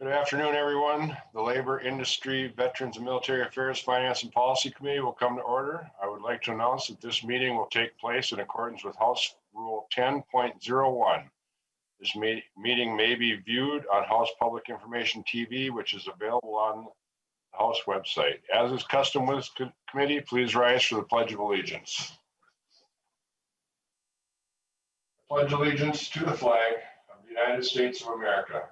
Good afternoon, everyone. The Labor, Industry, Veterans and Military Affairs, Finance and Policy Committee will come to order. I would like to announce that this meeting will take place in accordance with House Rule 10.01. This meeting may be viewed on House Public Information TV, which is available on the House website. As is custom with this committee, please rise for the Pledge of Allegiance. I pledge allegiance to the flag of the United States of America,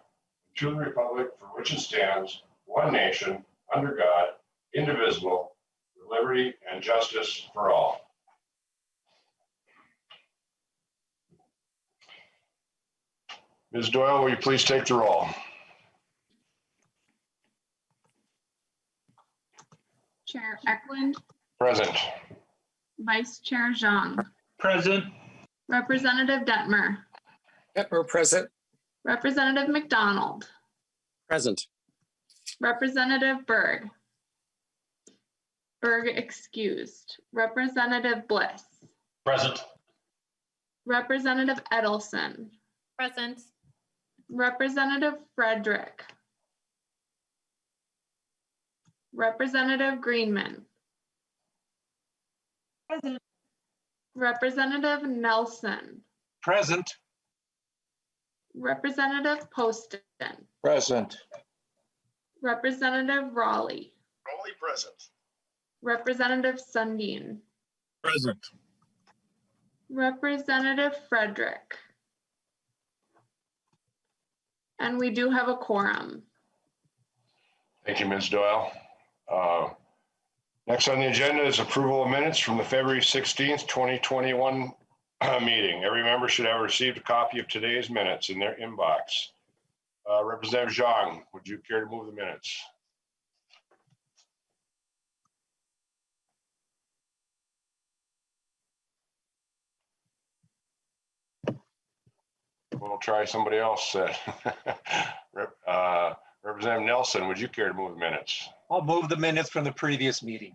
to the republic for which it stands, one nation, under God, indivisible, with liberty and justice for all. Ms. Doyle, will you please take the roll? Chair Ecklund. Present. Vice Chair Zhang. Present. Representative Detmer. Detmer present. Representative McDonald. Present. Representative Berg. Berg excused. Representative Bliss. Present. Representative Edelson. Present. Representative Frederick. Representative Greenman. Present. Representative Nelson. Present. Representative Poston. Present. Representative Raleigh. Raleigh present. Representative Sundin. Present. Representative Frederick. And we do have a quorum. Thank you, Ms. Doyle. Next on the agenda is approval of minutes from the February 16th, 2021 meeting. Every member should have received a copy of today's minutes in their inbox. Representative Zhang, would you care to move the minutes? We'll try somebody else. Representative Nelson, would you care to move the minutes? I'll move the minutes from the previous meeting.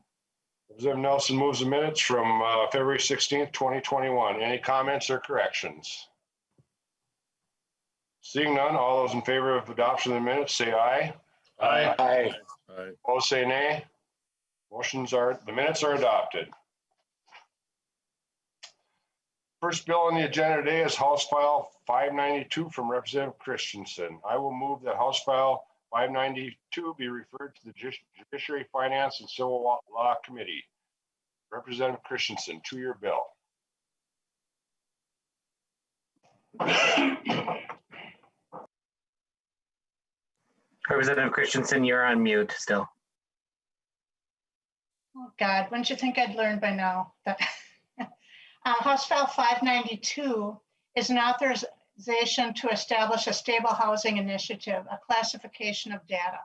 Representative Nelson moves the minutes from February 16th, 2021. Any comments or corrections? Seeing none, all those in favor of adoption of the minutes say aye. Aye. Aye. Opposed say nay. The minutes are adopted. First bill on the agenda today is House File 592 from Representative Christensen. I will move that House File 592 be referred to the Judiciary, Finance, and Civil Law Committee. Representative Christensen, two-year bill. Representative Christensen, you're on mute still. Oh God, wouldn't you think I'd learned by now? House File 592 is an authorization to establish a stable housing initiative, a classification of data.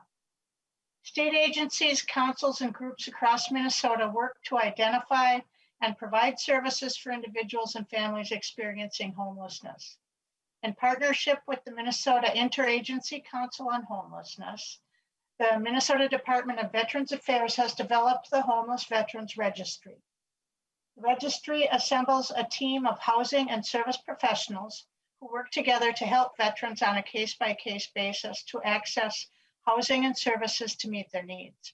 State agencies, councils, and groups across Minnesota work to identify and provide services for individuals and families experiencing homelessness. In partnership with the Minnesota Interagency Council on Homelessness, the Minnesota Department of Veterans Affairs has developed the Homeless Veterans Registry. The registry assembles a team of housing and service professionals who work together to help veterans on a case-by-case basis to access housing and services to meet their needs.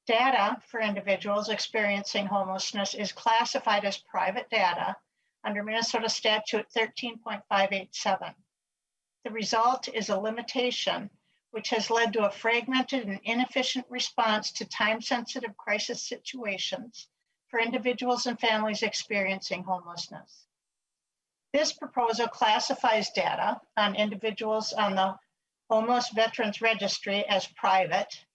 Data for individuals experiencing homelessness is classified as private data under Minnesota Statute 13.587. The result is a limitation which has led to a fragmented and inefficient response to time-sensitive crisis situations for individuals and families experiencing homelessness. This proposal classifies data on individuals on the Homeless Veterans Registry as private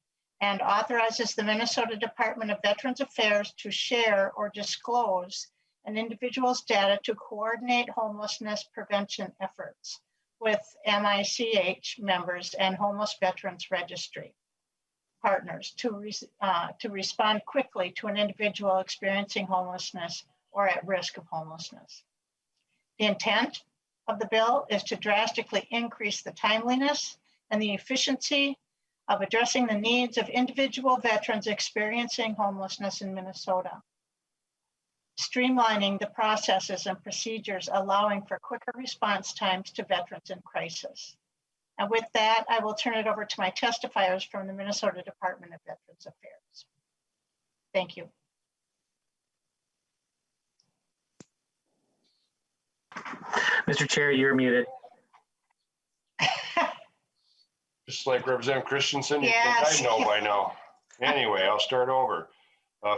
and authorizes the Minnesota Department of Veterans Affairs to share or disclose an individual's data to coordinate homelessness prevention efforts with MICH members and Homeless Veterans Registry partners to respond quickly to an individual experiencing homelessness or at risk of homelessness. The intent of the bill is to drastically increase the timeliness and the efficiency of addressing the needs of individual veterans experiencing homelessness in Minnesota, streamlining the processes and procedures allowing for quicker response times to veterans in crisis. And with that, I will turn it over to my testifiers from the Minnesota Department of Veterans Affairs. Thank you. Mr. Chair, you're muted. Just like Representative Christensen, you Yes. think I know by now. Anyway, I'll start over.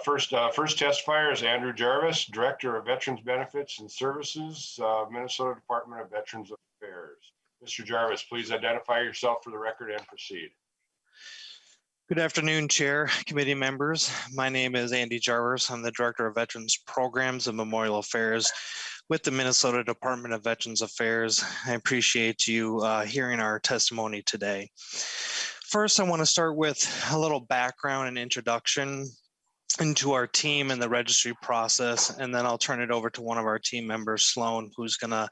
First testifier is Andrew Jarvis, Director of Veterans Benefits and Services, Minnesota Department of Veterans Affairs. Mr. Jarvis, please identify yourself for the record and proceed. Good afternoon, Chair, committee members. My name is Andy Jarvis. I'm the Director of Veterans Programs and Memorial Affairs with the Minnesota Department of Veterans Affairs. I appreciate you hearing our testimony today. First, I want to start with a little background and introduction into our team and the registry process, and then I'll turn it over to one of our team members, Sloan, who's going to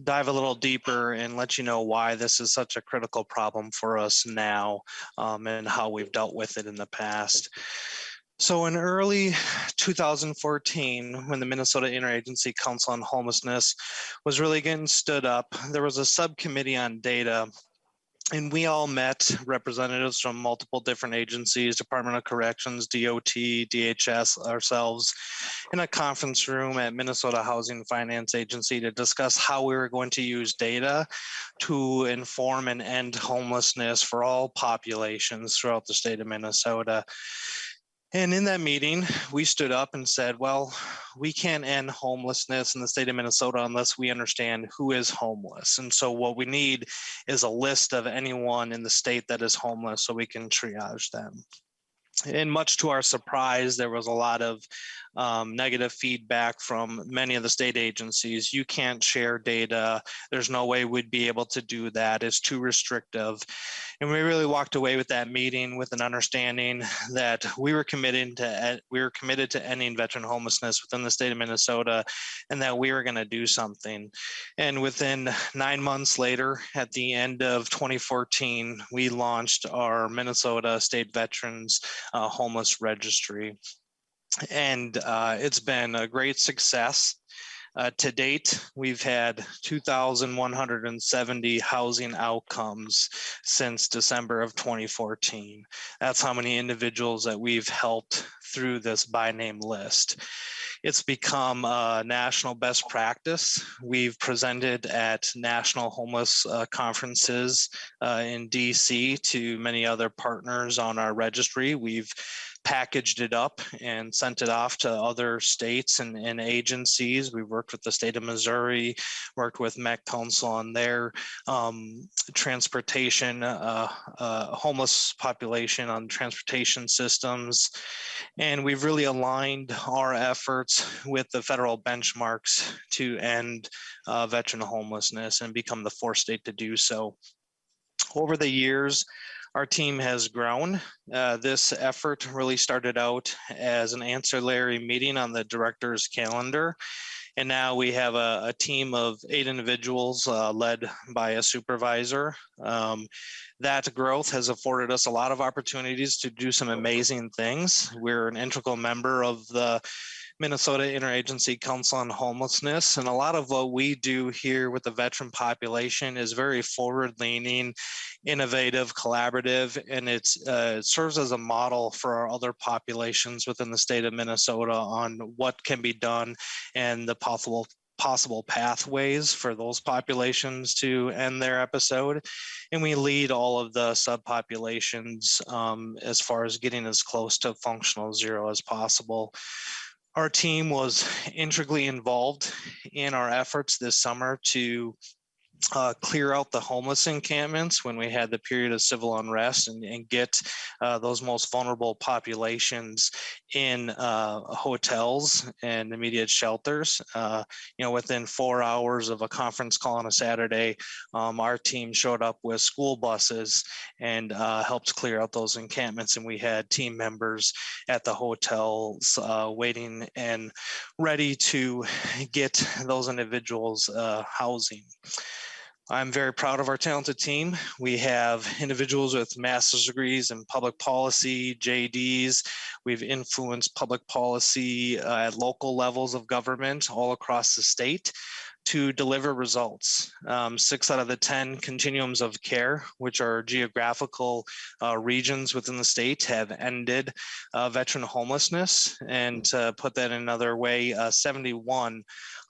dive a little deeper and let you know why this is such a critical problem for us now, and how we've dealt with it in the past. So in early 2014, when the Minnesota Interagency Council on Homelessness was really getting stood up, there was a subcommittee on data. And we all met representatives from multiple different agencies, Department of Corrections, DOT, DHS, ourselves, in a conference room at Minnesota Housing Finance Agency to discuss how we were going to use data to inform and end homelessness for all populations throughout the state of Minnesota. And in that meeting, we stood up and said, well, we can't end homelessness in the state of Minnesota unless we understand who is homeless. And so what we need is a list of anyone in the state that is homeless so we can triage them. And much to our surprise, there was a lot of negative feedback from many of the state agencies. You can't share data. There's no way we'd be able to do that. It's too restrictive. And we really walked away with that meeting with an understanding that we were committed to ending veteran homelessness within the state of Minnesota, and that we were going to do something. And within 9 months later, at the end of 2014, we launched our Minnesota State Veterans Homeless Registry. And it's been a great success. To date, we've had 2,170 housing outcomes since December of 2014. That's how many individuals that we've helped through this by name list. It's become a national best practice. We've presented at national homeless conferences in DC to many other partners on our registry. We've packaged it up and sent it off to other states and agencies. We worked with the state of Missouri, worked with Met Council on their transportation, homeless population on transportation systems. And we've really aligned our efforts with the federal benchmarks to end veteran homelessness and become the fourth state to do so. Over the years, our team has grown. This effort really started out as an ancillary meeting on the director's calendar. And now we have a team of 8 individuals led by a supervisor. That growth has afforded us a lot of opportunities to do some amazing things. We're an integral member of the Minnesota Interagency Council on Homelessness. And a lot of what we do here with the veteran population is very forward-leaning, innovative, collaborative, and it serves as a model for our other populations within the state of Minnesota on what can be done and the possible pathways for those populations to end their episode. And we lead all of the subpopulations as far as getting as close to functional zero as possible. Our team was integrally involved in our efforts this summer to clear out the homeless encampments when we had the period of civil unrest and get those most vulnerable populations in hotels and immediate shelters. Within 4 hours of a conference call on a Saturday, our team showed up with school buses and helped clear out those encampments. And we had team members at the hotels waiting and ready to get those individuals housing. I'm very proud of our talented team. We have individuals with master's degrees in public policy, JDs. We've influenced public policy at local levels of government all across the state to deliver results. 6 out of the 10 continuums of care, which are geographical regions within the state, have ended veteran homelessness. And to put that in another way, 71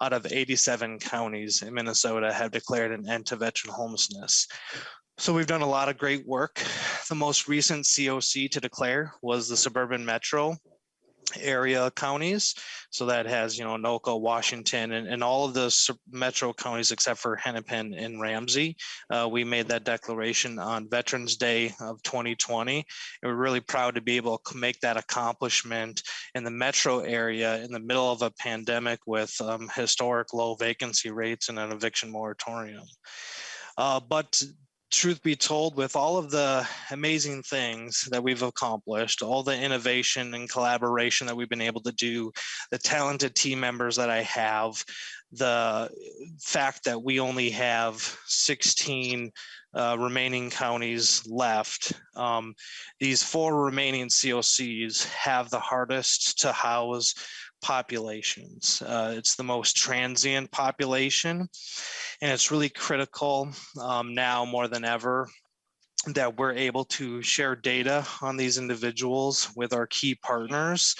out of 87 counties in Minnesota have declared an end to veteran homelessness. So we've done a lot of great work. The most recent COC to declare was the suburban metro area counties. So that has, Anoka, Washington, and all of the metro counties except for Hennepin and Ramsey. We made that declaration on Veterans Day of 2020. And we're really proud to be able to make that accomplishment in the metro area in the middle of a pandemic with historic low vacancy rates and an eviction moratorium. But truth be told, with all of the amazing things that we've accomplished, all the innovation and collaboration that we've been able to do, the talented team members that I have, the fact that we only have 16 remaining counties left, these 4 remaining COCs have the hardest to house populations. It's the most transient population, and it's really critical now more than ever that we're able to share data on these individuals with our key partners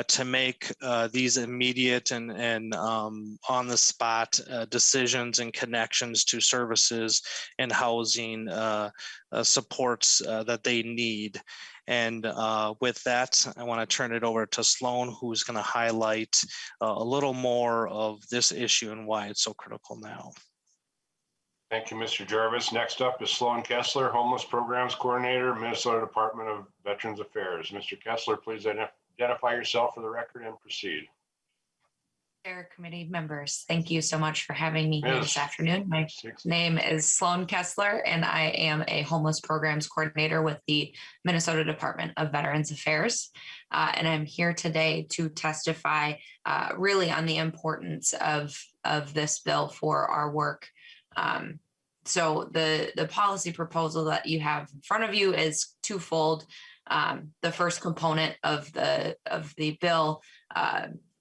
to make these immediate and on the spot decisions and connections to services and housing supports that they need. And with that, I want to turn it over to Sloan, who's going to highlight a little more of this issue and why it's so critical now. Thank you, Mr. Jarvis. Next up is Sloan Kessler, Homeless Programs Coordinator, Minnesota Department of Veterans Affairs. Mr. Kessler, please identify yourself for the record and proceed. Chair, committee members, thank you so much for having me here this afternoon. My name is Sloan Kessler, and I am a homeless programs coordinator with the Minnesota Department of Veterans Affairs. And I'm here today to testify really on the importance of this bill for our work. So the policy proposal that you have in front of you is twofold. The first component of the bill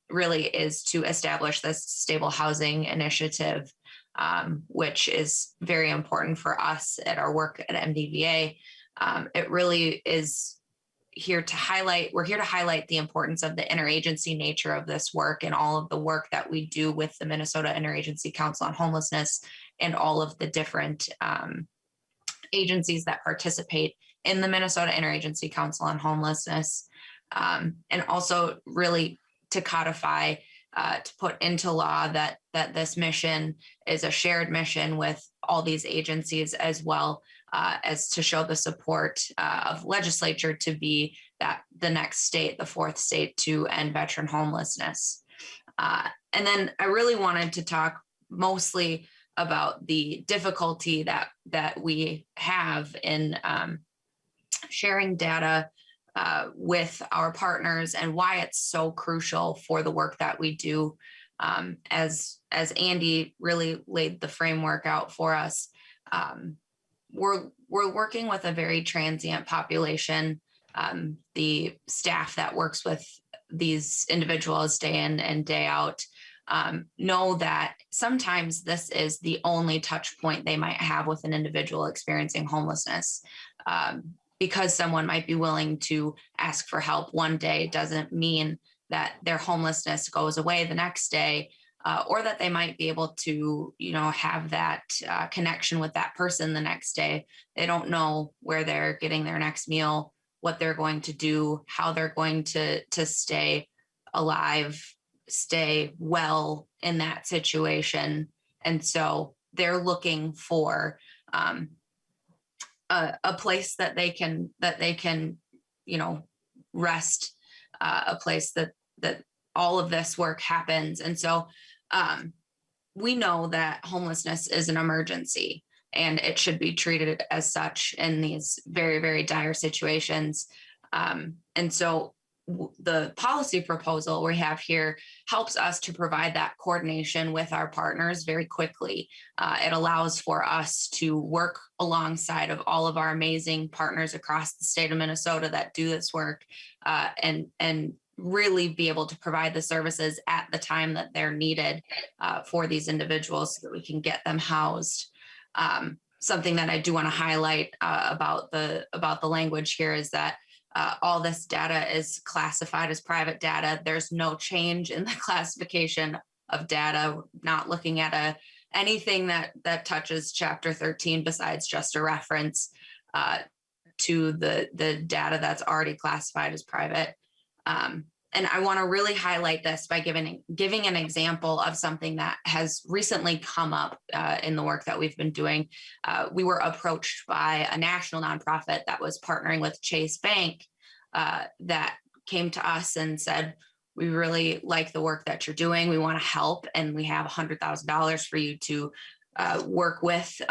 really is to establish this stable housing initiative, which is very important for us at our work at MDVA. It really is we're here to highlight the importance of the interagency nature of this work and all of the work that we do with the Minnesota Interagency Council on Homelessness and all of the different agencies that participate in the Minnesota Interagency Council on Homelessness, and also really to codify, to put into law that this mission is a shared mission with all these agencies, as well as to show the support of legislature to be the next state, the 4th state to end veteran homelessness. And then I really wanted to talk mostly about the difficulty that we have in sharing data with our partners and why it's so crucial for the work that we do. As Andy really laid the framework out for us, we're working with a very transient population. The staff that works with these individuals day in and day out know that sometimes this is the only touch point they might have with an individual experiencing homelessness. Because someone might be willing to ask for help one day doesn't mean that their homelessness goes away the next day, or that they might be able to, have that connection with that person the next day. They don't know where they're getting their next meal, what they're going to do, how they're going to stay alive, stay well in that situation. And so they're looking for a place that they can rest, a place that all of this work happens. And so we know that homelessness is an emergency and it should be treated as such in these very, very dire situations. And so the policy proposal we have here helps us to provide that coordination with our partners very quickly. It allows for us to work alongside of all of our amazing partners across the state of Minnesota that do this work, and really be able to provide the services at the time that they're needed for these individuals so that we can get them housed. Something that I do want to highlight about the language here is that all this data is classified as private data. There's no change in the classification of data, not looking at anything that touches Chapter 13 besides just a reference to the data that's already classified as private. And I want to really highlight this by giving an example of something that has recently come up in the work that we've been doing. We were approached by a national nonprofit that was partnering with Chase Bank that came to us and said, we really like the work that you're doing. We want to help, and we have $100,000 for you to work with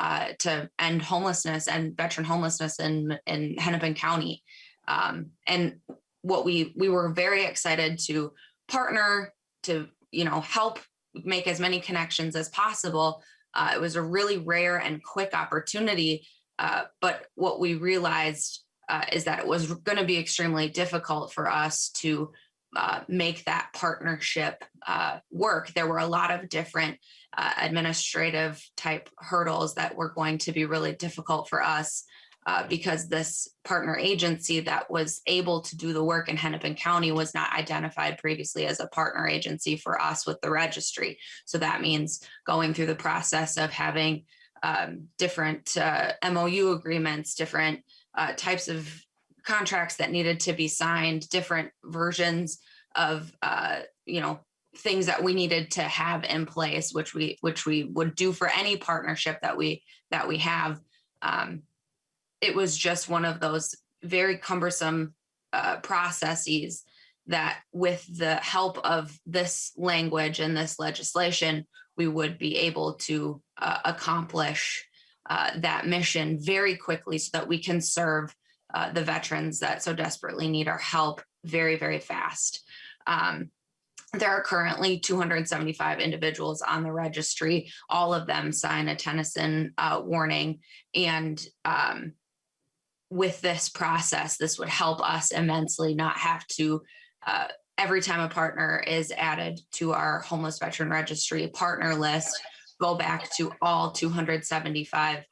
to end homelessness and veteran homelessness in Hennepin County. And what we were very excited to partner to, help make as many connections as possible. It was a really rare and quick opportunity. But what we realized is that it was going to be extremely difficult for us to make that partnership work. There were a lot of different administrative type hurdles that were going to be really difficult for us because this partner agency that was able to do the work in Hennepin County was not identified previously as a partner agency for us with the registry. So that means going through the process of having different MOU agreements, different types of contracts that needed to be signed, different versions of things that we needed to have in place, which we would do for any partnership that we have. It was just one of those very cumbersome processes that, with the help of this language and this legislation, we would be able to accomplish that mission very quickly so that we can serve the veterans that so desperately need our help very, very fast. There are currently 275 individuals on the registry. All of them sign a Tennyson warning. And with this process, this would help us immensely not have to, every time a partner is added to our homeless veteran registry partner list, go back to all 275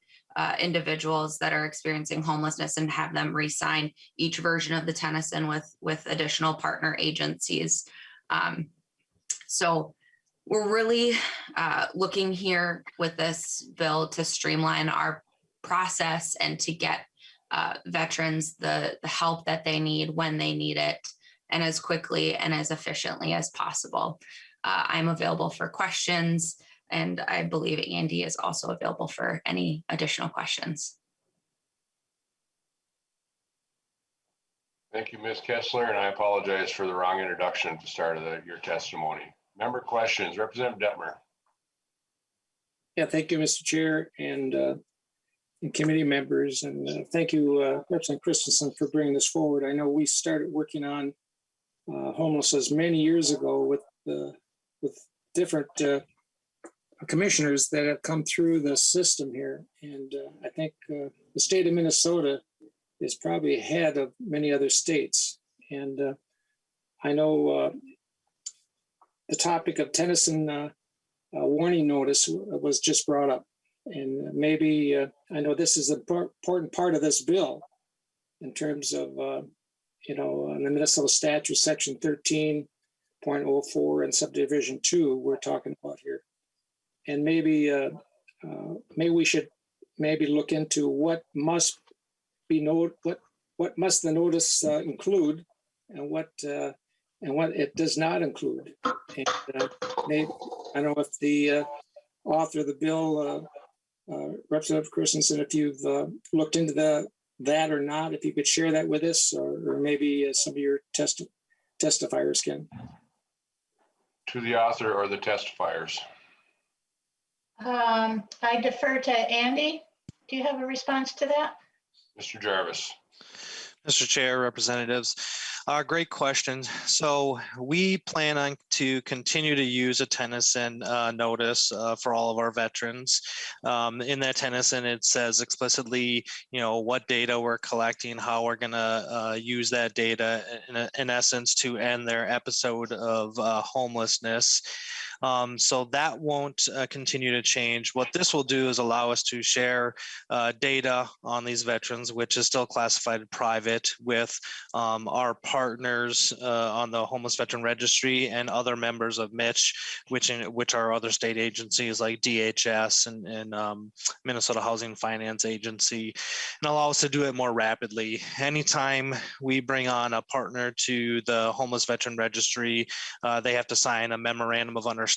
individuals that are experiencing homelessness and have them re-sign each version of the Tennyson with additional partner agencies. So we're really looking here with this bill to streamline our process and to get veterans the help that they need when they need it, and as quickly and as efficiently as possible. I'm available for questions, and I believe Andy is also available for any additional questions. Thank you, Ms. Kessler, and I apologize for the wrong introduction at the start of your testimony. Member questions, Representative Detmer. Yeah, thank you, Mr. Chair, and committee members, and thank you, Representative Christensen, for bringing this forward. I know we started working on homelessness many years ago with different commissioners that have come through the system here, and I think the state of Minnesota is probably ahead of many other states. And I know the topic of Tennyson warning notice was just brought up. And maybe, I know this is an important part of this bill in terms of, in the Minnesota statute, section 13.04 and subdivision 2, we're talking about here. And maybe we should look into what must be what must the notice include, and what it does not include. And maybe, I don't know if the author of the bill, Representative Christensen, if you've looked into that or not, if you could share that with us, or maybe some of your testifiers can. To the author or the testifiers? I defer to Andy. Do you have a response to that? Mr. Jarvis. Mr. Chair, representatives, great question. So we plan on to continue to use a Tennyson notice for all of our veterans. In that Tennyson, it says explicitly, what data we're collecting, how we're going to use that data in essence to end their episode of homelessness. So that won't continue to change. What this will do is allow us to share data on these veterans, which is still classified private, with our partners on the Homeless Veteran Registry and other members of MITCH, which are other state agencies like DHS and Minnesota Housing Finance Agency, and allow us to do it more rapidly. Anytime we bring on a partner to the Homeless Veteran Registry, they have to sign a memorandum of understanding.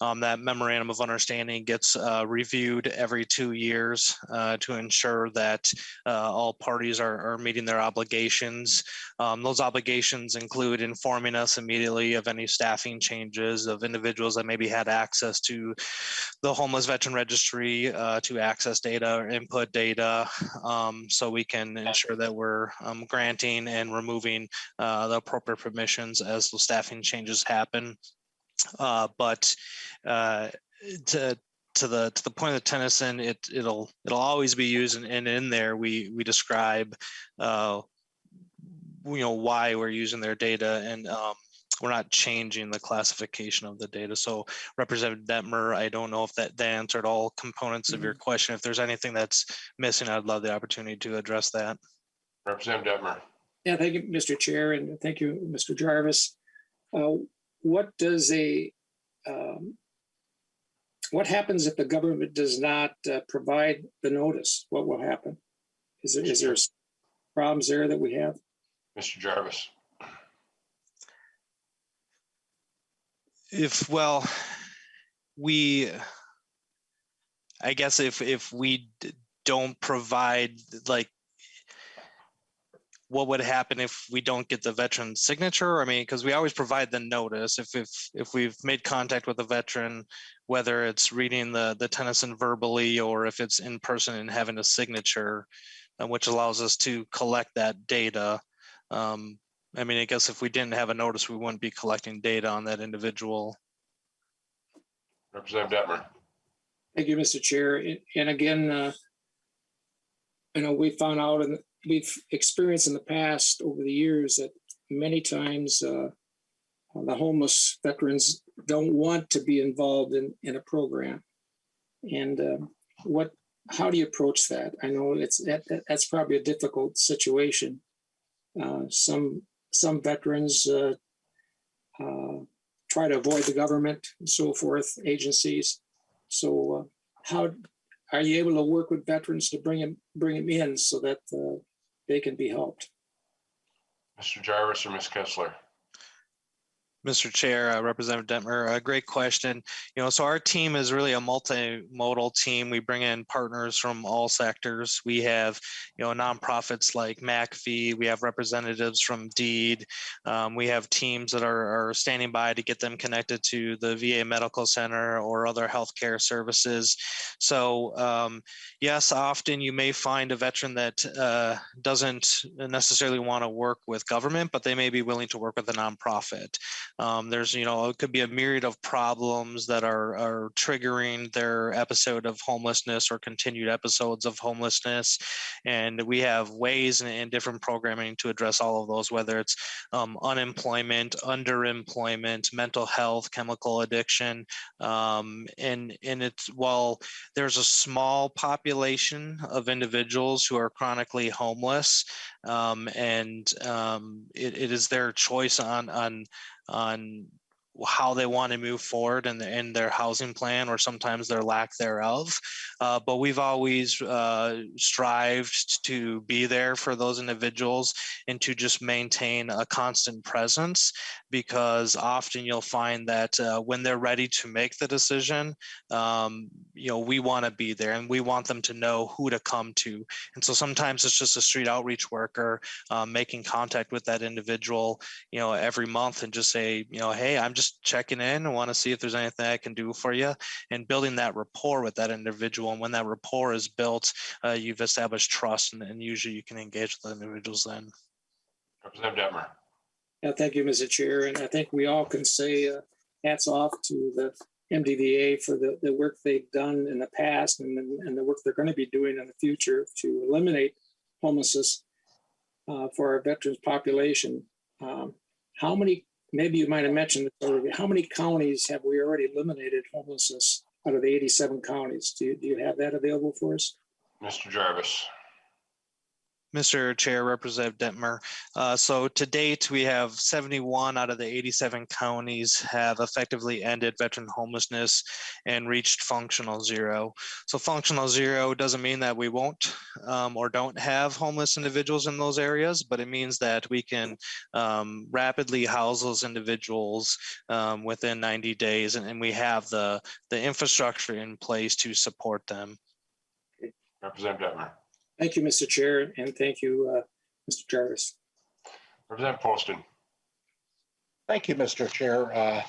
That memorandum of understanding gets reviewed every 2 years to ensure that all parties are meeting their obligations. Those obligations include informing us immediately of any staffing changes of individuals that maybe had access to the Homeless Veteran Registry to access data or input data, so we can ensure that we're granting and removing the appropriate permissions as the staffing changes happen. But to the point of the Tennyson, it'll always be used, and in there we describe why we're using their data, and we're not changing the classification of the data. So Representative Detmer, I don't know if that answered all components of your question. If there's anything that's missing, I'd love the opportunity to address that. Representative Detmer. Yeah, thank you, Mr. Chair, and thank you, Mr. Jarvis. What happens if the government does not provide the notice? What will happen? Is there problems there that we have? Mr. Jarvis. I guess if we don't provide, like, what would happen if we don't get the veteran's signature? I mean, because we always provide the notice. If we've made contact with the veteran, whether it's reading the Tennyson verbally or if it's in person and having a signature, which allows us to collect that data. I mean, I guess if we didn't have a notice, we wouldn't be collecting data on that individual. Representative Detmer. Thank you, Mr. Chair. And again, we found out and we've experienced in the past over the years that many times the homeless veterans don't want to be involved in a program. And how do you approach that? I know that's probably a difficult situation. Some veterans try to avoid the government and so forth, agencies. So how are you able to work with veterans to bring them in so that they can be helped? Mr. Jarvis or Ms. Kessler? Mr. Chair, Representative Detmer, a great question. So our team is really a multimodal team. We bring in partners from all sectors. We have, nonprofits like MACV. We have representatives from DEED. We have teams that are standing by to get them connected to the VA Medical Center or other healthcare services. So yes, often you may find a veteran that doesn't necessarily want to work with government, but they may be willing to work with a nonprofit. There's, it could be a myriad of problems that are triggering their episode of homelessness or continued episodes of homelessness. And we have ways and different programming to address all of those, whether it's unemployment, underemployment, mental health, chemical addiction. And it's, while there's a small population of individuals who are chronically homeless, and it is their choice on how they want to move forward in their housing plan, or sometimes their lack thereof. But we've always strived to be there for those individuals and to just maintain a constant presence, because often you'll find that when they're ready to make the decision, we want to be there and we want them to know who to come to. And so sometimes it's just a street outreach worker making contact with that individual, every month, and just say, hey, I'm just just checking in and want to see if there's anything I can do for you, and building that rapport with that individual. And when that rapport is built, you've established trust, and usually you can engage with the individuals then. Representative Detmer. Yeah, thank you, Mr. Chair. And I think we all can say hats off to the MDVA for the work they've done in the past and the work they're going to be doing in the future to eliminate homelessness for our veterans population. How many, maybe you might have mentioned this already, how many counties have we already eliminated homelessness out of the 87 counties? Do you have that available for us? Mr. Jarvis. Mr. Chair, Representative Detmer. So to date, we have 71 out of the 87 counties have effectively ended veteran homelessness and reached functional zero. So functional zero doesn't mean that we won't or don't have homeless individuals in those areas, but it means that we can rapidly house those individuals within 90 days, and we have the infrastructure in place to support them. Representative Detmer. Thank you, Mr. Chair, and thank you, Mr. Jarvis. Representative Poston. Thank you, Mr. Chair.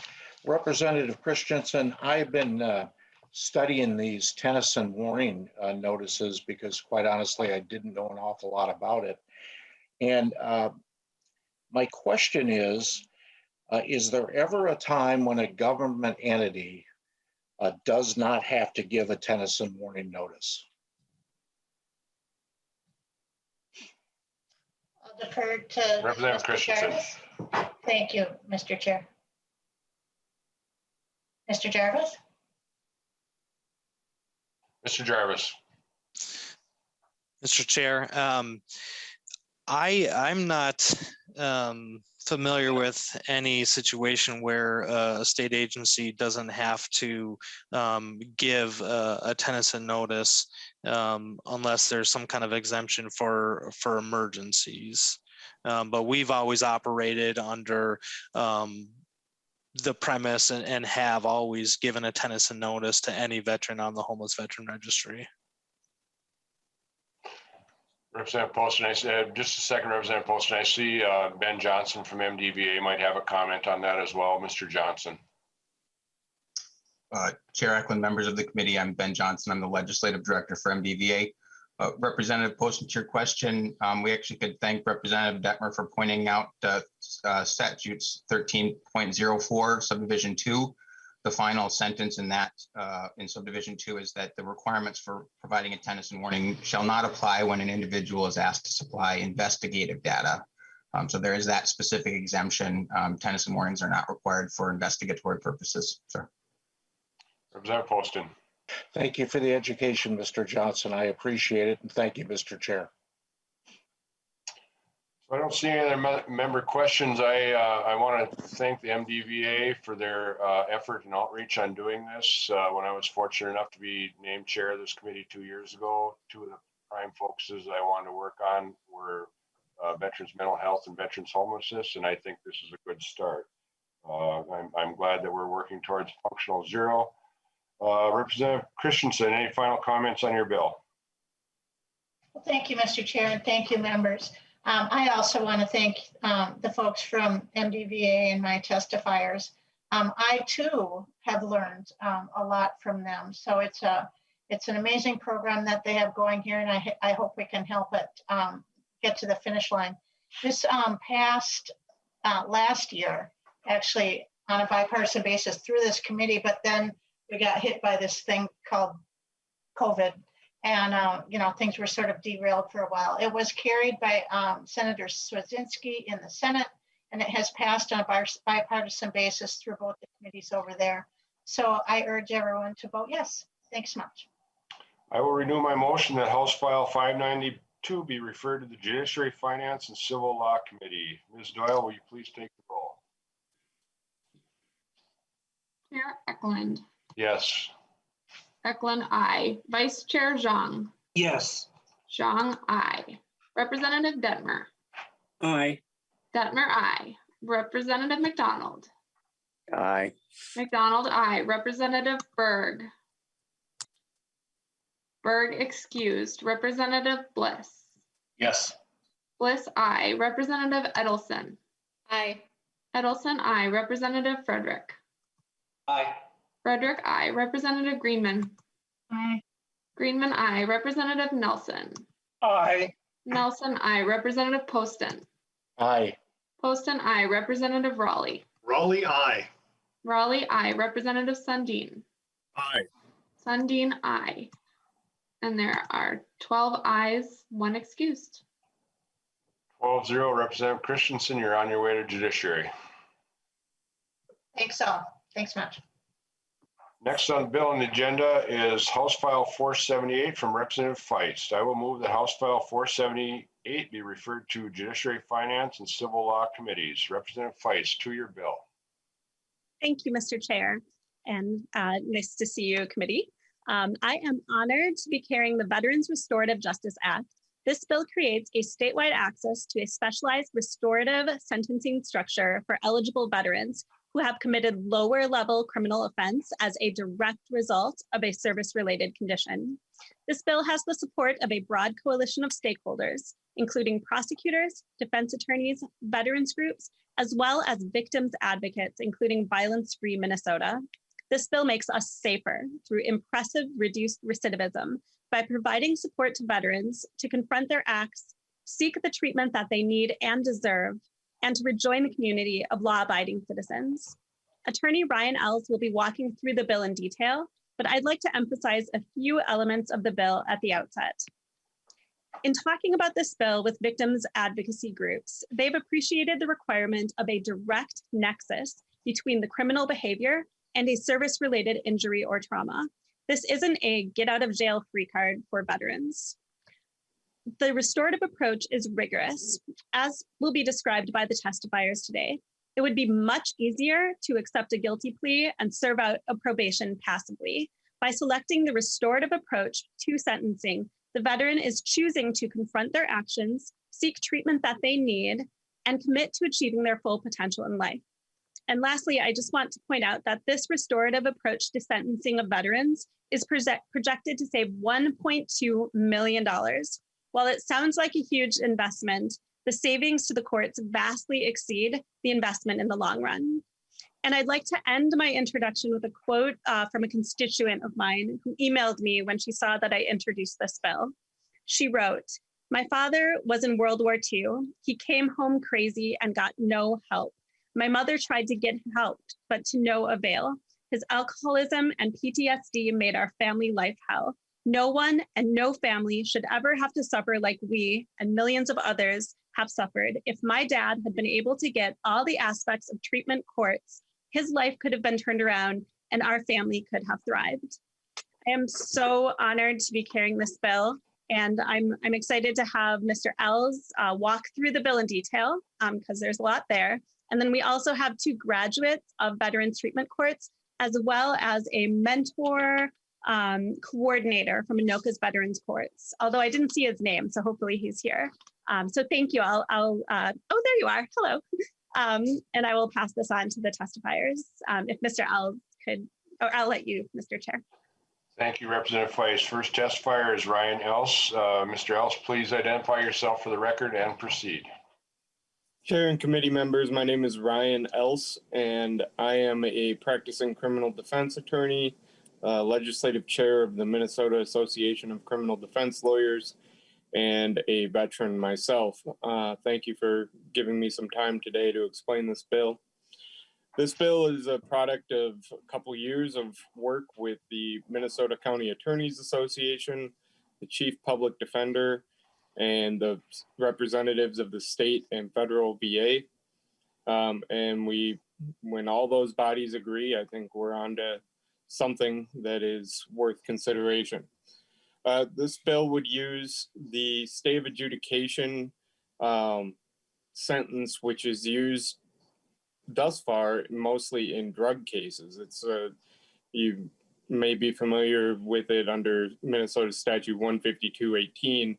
Representative Christensen, I've been studying these Tennyson warning notices because, quite honestly, I didn't know an awful lot about it. And my question is there ever a time when a government entity does not have to give a Tennyson warning notice? I'll defer to Representative Mr. Christensen. Jarvis. Thank you, Mr. Chair. Mr. Jarvis? Mr. Jarvis. Mr. Chair, I'm not familiar with any situation where a state agency doesn't have to give a Tennyson notice unless there's some kind of exemption for emergencies. But we've always operated under the premise and have always given a Tennyson notice to any veteran on the Homeless Veteran Registry. Representative Poston, I said, just a second, Representative Poston, I see Ben Johnson from MDVA might have a comment on that as well. Mr. Johnson. Chair Ecklund, members of the committee, I'm Ben Johnson. I'm the legislative director for MDVA. Representative Poston, to your question, we actually could thank Representative Detmer for pointing out statutes 13.04 subdivision 2. The final sentence in that in subdivision 2 is that the requirements for providing a Tennyson warning shall not apply when an individual is asked to supply investigative data. So there is that specific exemption. Tennyson warnings are not required for investigatory purposes, sir. Representative Poston. Thank you for the education, Mr. Johnson. I appreciate it. And thank you, Mr. Chair. So I don't see any other member questions. I want to thank the MDVA for their effort and outreach on doing this. When I was fortunate enough to be named chair of this committee 2 years ago, two of the prime focuses I wanted to work on were veterans mental health and veterans homelessness, and I think this is a good start. I'm glad that we're working towards functional zero. Representative Christensen, any final comments on your bill? Well, thank you, Mr. Chair, and thank you, members. I also want to thank the folks from MDVA and my testifiers. I too have learned a lot from them. So it's an amazing program that they have going here, and I hope we can help it get to the finish line. This passed last year, actually, on a bipartisan basis through this committee, but then we got hit by this thing called COVID. And, things were sort of derailed for a while. It was carried by Senator Swedzinski in the Senate, and it has passed on a bipartisan basis through both the committees over there. So I urge everyone to vote yes. Thanks so much. I will renew my motion that House File 592 be referred to the Judiciary, Finance, and Civil Law Committee. Ms. Doyle, will you please take the roll? Chair Ecklund. Yes. Ecklund, aye. Vice Chair Zhang. Yes. Zhang, aye. Representative Detmer. Aye. Detmer, aye. Representative McDonald. Aye. McDonald, aye. Representative Berg. Berg excused. Representative Bliss. Yes. Bliss, aye. Representative Edelson. Aye. Edelson, I. Representative Frederick. Aye. Frederick, I. Representative Greenman. Aye. Greenman, I. Representative Nelson. Aye. Nelson, I. Representative Poston. Aye. Poston, I. Representative Raleigh. Raleigh, aye. Raleigh, I. Representative Sundin. Aye. Sundin, I. And there are 12 ayes, 1 excused. 12-0, Representative Christensen, you're on your way to judiciary. Thanks all. Thanks much. Next on the bill on the agenda is House File 478 from Representative Feist. I will move that House File 478 be referred to Judiciary, Finance, and Civil Law Committees. Representative Feist, to your bill. Thank you, Mr. Chair, and nice to see you, committee. I am honored to be carrying the Veterans Restorative Justice Act. This bill creates a statewide access to a specialized restorative sentencing structure for eligible veterans who have committed lower level criminal offense as a direct result of a service-related condition. This bill has the support of a broad coalition of stakeholders, including prosecutors, defense attorneys, veterans groups, as well as victims advocates, including Violence Free Minnesota. This bill makes us safer through impressive reduced recidivism by providing support to veterans to confront their acts, seek the treatment that they need and deserve, and to rejoin the community of law-abiding citizens. Attorney Ryan Els will be walking through the bill in detail, but I'd like to emphasize a few elements of the bill at the outset. In talking about this bill with victims advocacy groups, they've appreciated the requirement of a direct nexus between the criminal behavior and a service-related injury or trauma. This isn't a get out of jail free card for veterans. The restorative approach is rigorous, as will be described by the testifiers today. It would be much easier to accept a guilty plea and serve out a probation passively. By selecting the restorative approach to sentencing, the veteran is choosing to confront their actions, seek treatment that they need, and commit to achieving their full potential in life. And lastly, I just want to point out that this restorative approach to sentencing of veterans is projected to save $1.2 million. While it sounds like a huge investment, the savings to the courts vastly exceed the investment in the long run. And I'd like to end my introduction with a quote from a constituent of mine who emailed me when she saw that I introduced this bill. She wrote, "My father was in World War II. He came home crazy and got no help. My mother tried to get help, but to no avail. His alcoholism and PTSD made our family life hell. No one and no family should ever have to suffer like we and millions of others have suffered. If my dad had been able to get all the aspects of treatment courts, his life could have been turned around and our family could have thrived." I am so honored to be carrying this bill, and I'm excited to have Mr. Els walk through the bill in detail because there's a lot there. And then we also have 2 graduates of Veterans Treatment Courts, as well as a mentor coordinator from Anoka's Veterans Courts, although I didn't see his name, so hopefully he's here. So thank you. Oh, there you are. Hello. And I will pass this on to the testifiers. If Mr. Els could, or I'll let you, Mr. Chair. Thank you, Representative Feist. First testifier is Ryan Els. Mr. Els, please identify yourself for the record and proceed. Chair and committee members, my name is Ryan Els, and I am a practicing criminal defense attorney, legislative chair of the Minnesota Association of Criminal Defense Lawyers, and a veteran myself. Thank you for giving me some time today to explain this bill. This bill is a product of a couple years of work with the Minnesota County Attorneys Association, the Chief Public Defender, and the representatives of the state and federal VA. And when all those bodies agree, I think we're on to something that is worth consideration. This bill would use the stay of adjudication sentence, which is used thus far mostly in drug cases. You may be familiar with it under Minnesota Statute 152.18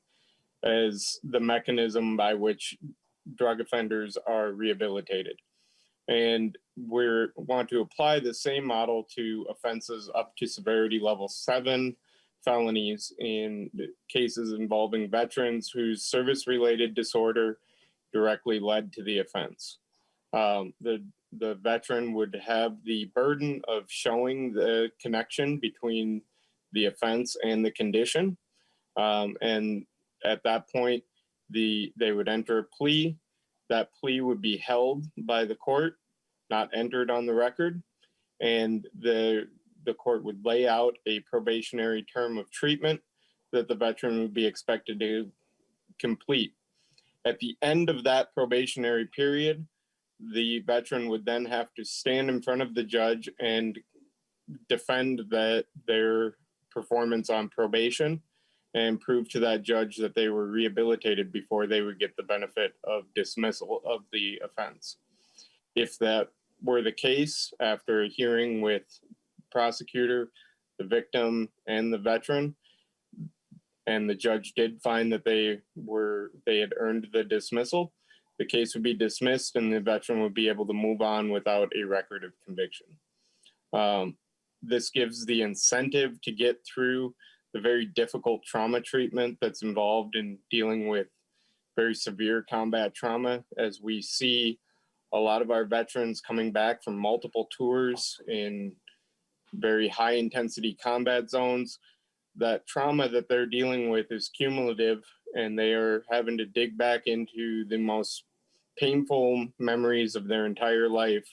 as the mechanism by which drug offenders are rehabilitated. And we want to apply the same model to offenses up to severity level 7 felonies in cases involving veterans whose service-related disorder directly led to the offense. The veteran would have the burden of showing the connection between the offense and the condition. And at that point, they would enter a plea. That plea would be held by the court, not entered on the record. And the court would lay out a probationary term of treatment that the veteran would be expected to complete. At the end of that probationary period, the veteran would then have to stand in front of the judge and defend their performance on probation and prove to that judge that they were rehabilitated before they would get the benefit of dismissal of the offense. If that were the case, after a hearing with prosecutor, the victim, and the veteran, and the judge did find that they had earned the dismissal, the case would be dismissed and the veteran would be able to move on without a record of conviction. This gives the incentive to get through the very difficult trauma treatment that's involved in dealing with very severe combat trauma, as we see a lot of our veterans coming back from multiple tours in very high intensity combat zones. That trauma that they're dealing with is cumulative, and they are having to dig back into the most painful memories of their entire life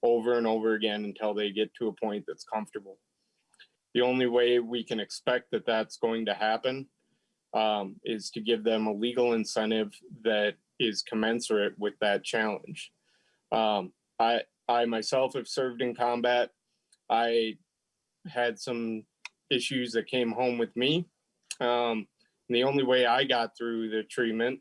over and over again until they get to a point that's comfortable. The only way we can expect that that's going to happen is to give them a legal incentive that is commensurate with that challenge. I myself have served in combat. I had some issues that came home with me. And the only way I got through the treatment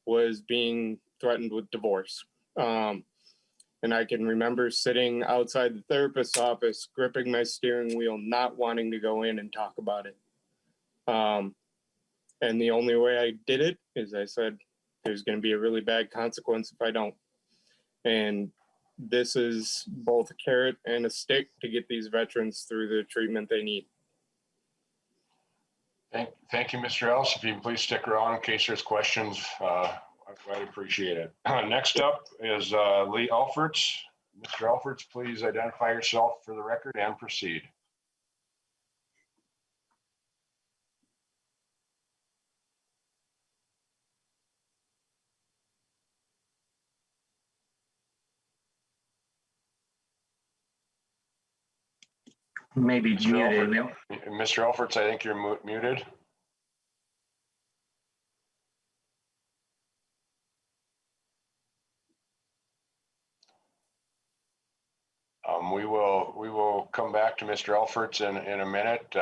was being threatened with divorce. And I can remember sitting outside the therapist's office, gripping my steering wheel, not wanting to go in and talk about it. And the only way I did it is I said, there's going to be a really bad consequence if I don't. And this is both a carrot and a stick to get these veterans through the treatment they need. Thank you, Mr. Ellis. If you can please stick around in case there's questions, I'd appreciate it. Next up is Lee Alferts. Mr. Alferts, please identify yourself for the record and proceed. Maybe muted. Mr. Alferts, I think you're muted. We will come back to Mr. Alferts in a minute.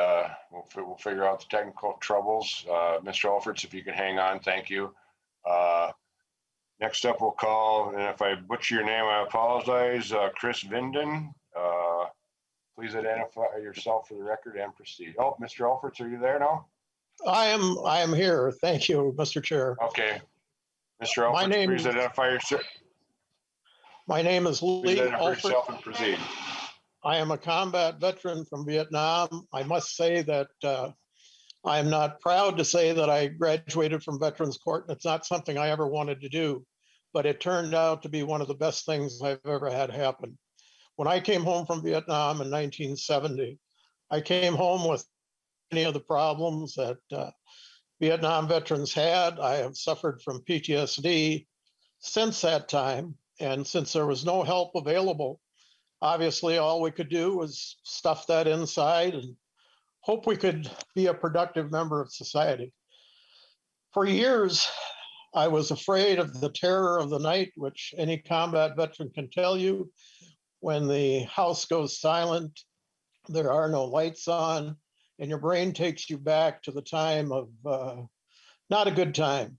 We'll figure out the technical troubles. Mr. Alferts, if you can hang on, thank you. Next up, we'll call, and if I butcher your name, I apologize, Chris Vinden. Please identify yourself for the record and proceed. Oh, Mr. Alferts, are you there now? I am here. Thank you, Mr. Chair. Okay. Mr. Alferts, please identify yourself. My name is Lee Alferts. And proceed. I am a combat veteran from Vietnam. I must say that I am not proud to say that I graduated from Veterans Court, and it's not something I ever wanted to do, but it turned out to be one of the best things I've ever had happen. When I came home from Vietnam in 1970, I came home with many of the problems that Vietnam veterans had. I have suffered from PTSD since that time. And since there was no help available, obviously all we could do was stuff that inside and hope we could be a productive member of society. For years, I was afraid of the terror of the night, which any combat veteran can tell you. When the house goes silent, there are no lights on, and your brain takes you back to the time of not a good time.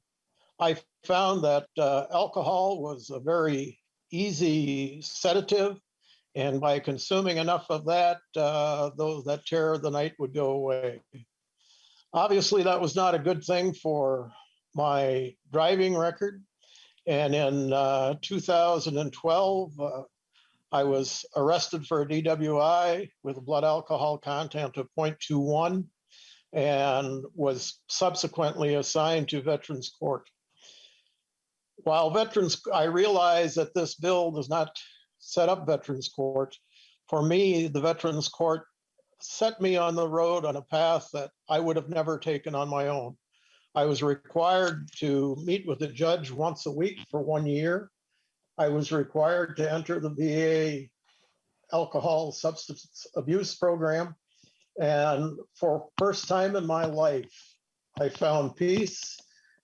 I found that alcohol was a very easy sedative, and by consuming enough of that, that terror of the night would go away. Obviously, that was not a good thing for my driving record, and in 2012, I was arrested for a DWI with a blood alcohol content of 0.21 and was subsequently assigned to Veterans Court. while I realize that this bill does not set up Veterans Court. For me, the Veterans Court set me on the road on a path that I would have never taken on my own. I was required to meet with the judge once a week for 1 year. I was required to enter the VA alcohol substance abuse program. And for first time in my life, I found peace.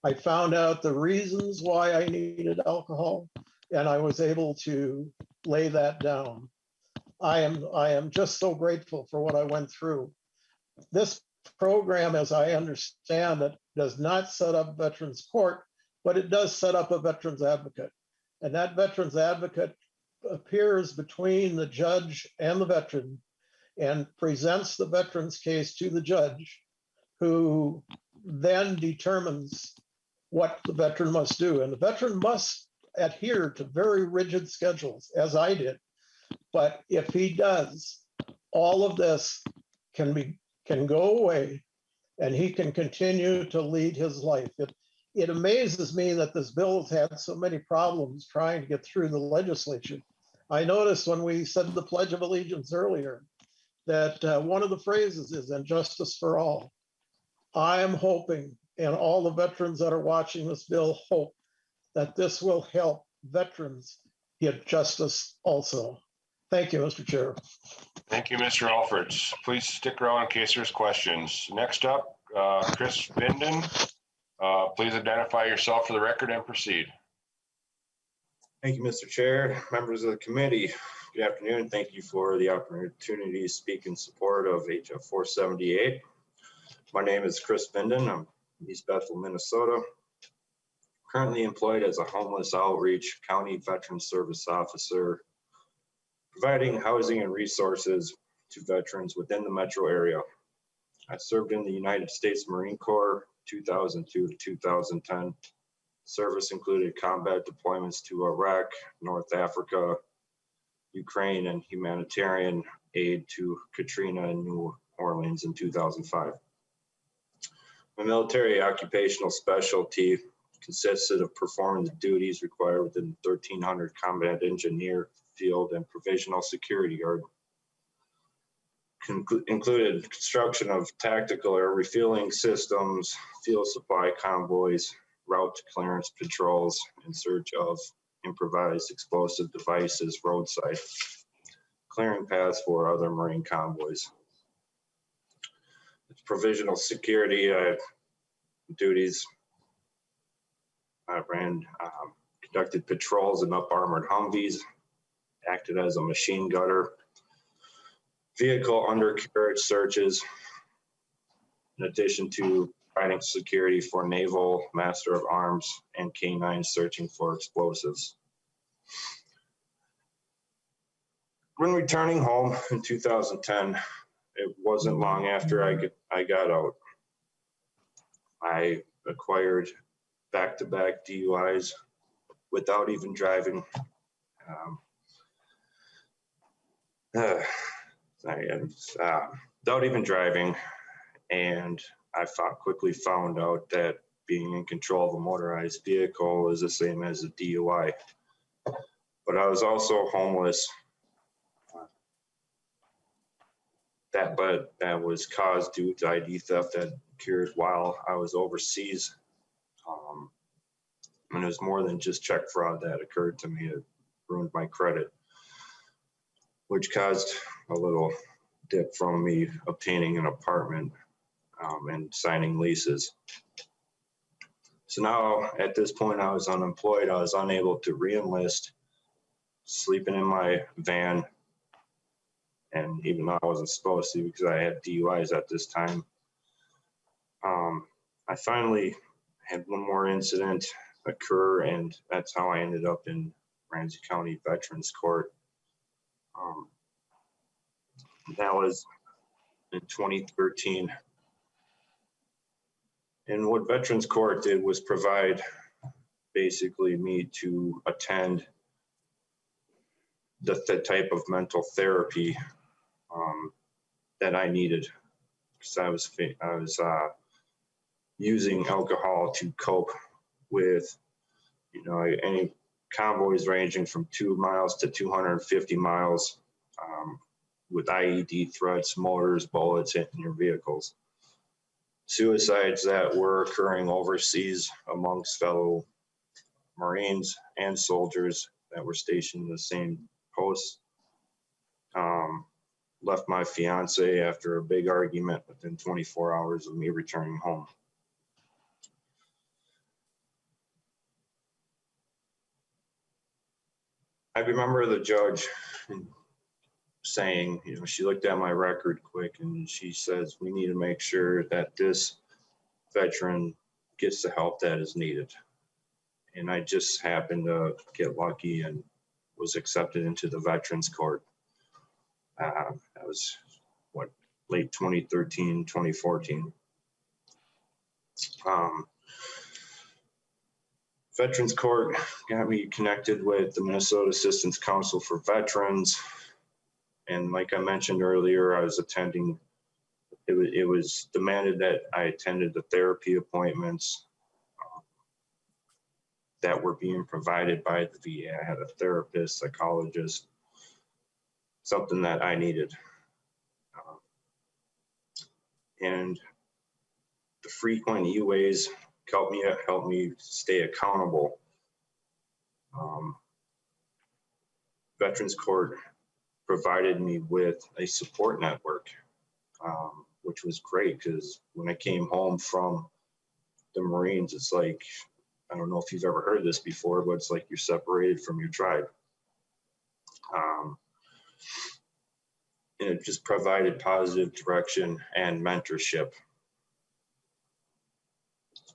I found out the reasons why I needed alcohol, and I was able to lay that down. I am just so grateful for what I went through. This program, as I understand it, does not set up Veterans Court, but it does set up a Veterans Advocate. And that Veterans Advocate appears between the judge and the veteran and presents the veteran's case to the judge, who then determines what the veteran must do. And the veteran must adhere to very rigid schedules, as I did. But if he does, all of this can go away and he can continue to lead his life. It amazes me that this bill has had so many problems trying to get through the legislature. I noticed when we said the Pledge of Allegiance earlier that one of the phrases is "and justice for all." I am hoping, and all the veterans that are watching this bill hope, that this will help veterans get justice also. Thank you, Mr. Chair. Thank you, Mr. Alfreds. Please stick around in case there's questions. Next up, Chris Binden. Please identify yourself for the record and proceed. Thank you, Mr. Chair, members of the committee. Good afternoon. Thank you for the opportunity to speak in support of HF 478. My name is Chris Binden. I'm in East Bethel, Minnesota. Currently employed as a homeless outreach county veteran service officer, providing housing and resources to veterans within the metro area. I served in the United States Marine Corps 2002 to 2010. Service included combat deployments to Iraq, North Africa, Ukraine, and humanitarian aid to Katrina and New Orleans in 2005. My military occupational specialty consisted of performing the duties required within the 1300 combat engineer field and provisional security guard. Included construction of tactical air refueling systems, fuel supply convoys, route clearance patrols in search of improvised explosive devices roadside, clearing paths for other Marine convoys. Provisional security duties. I conducted patrols in up-armored Humvees, acted as a machine gunner, vehicle undercarriage searches, in addition to providing security for naval, master of arms, and K-9 searching for explosives. When returning home in 2010, it wasn't long after I got out. I acquired back-to-back DUIs without even driving. Without even driving, and I quickly found out that being in control of a motorized vehicle is the same as a DUI. But I was also homeless. That was caused due to ID theft that occurred while I was overseas. And it was more than just check fraud that occurred to me. It ruined my credit, which caused a little dip from me obtaining an apartment and signing leases. So now at this point I was unemployed. I was unable to re-enlist, sleeping in my van. And even though I wasn't supposed to because I had DUIs at this time, I finally had one more incident occur, and that's how I ended up in Ramsey County Veterans Court. That was in 2013. And what Veterans Court did was provide basically me to attend the type of mental therapy that I needed, because I was using alcohol to cope with you know, any convoys ranging from 2 miles to 250 miles with IED threats, mortars, bullets hitting your vehicles. Suicides that were occurring overseas amongst fellow Marines and soldiers that were stationed in the same post. Left my fiance after a big argument within 24 hours of me returning home. I remember the judge saying, you know, she looked at my record quick and she says, we need to make sure that this veteran gets the help that is needed. And I just happened to get lucky and was accepted into the Veterans Court. That was what, late 2013, 2014. Veterans Court got me connected with the Minnesota Assistance Council for Veterans. And like I mentioned earlier, I was attending, it was demanded that I attended the therapy appointments that were being provided by the VA. I had a therapist, psychologist, something that I needed. And the frequent UAs helped me stay accountable. Veterans Court provided me with a support network, which was great because when I came home from the Marines, it's like, I don't know if you've ever heard this before, but it's like you're separated from your tribe. And it just provided positive direction and mentorship.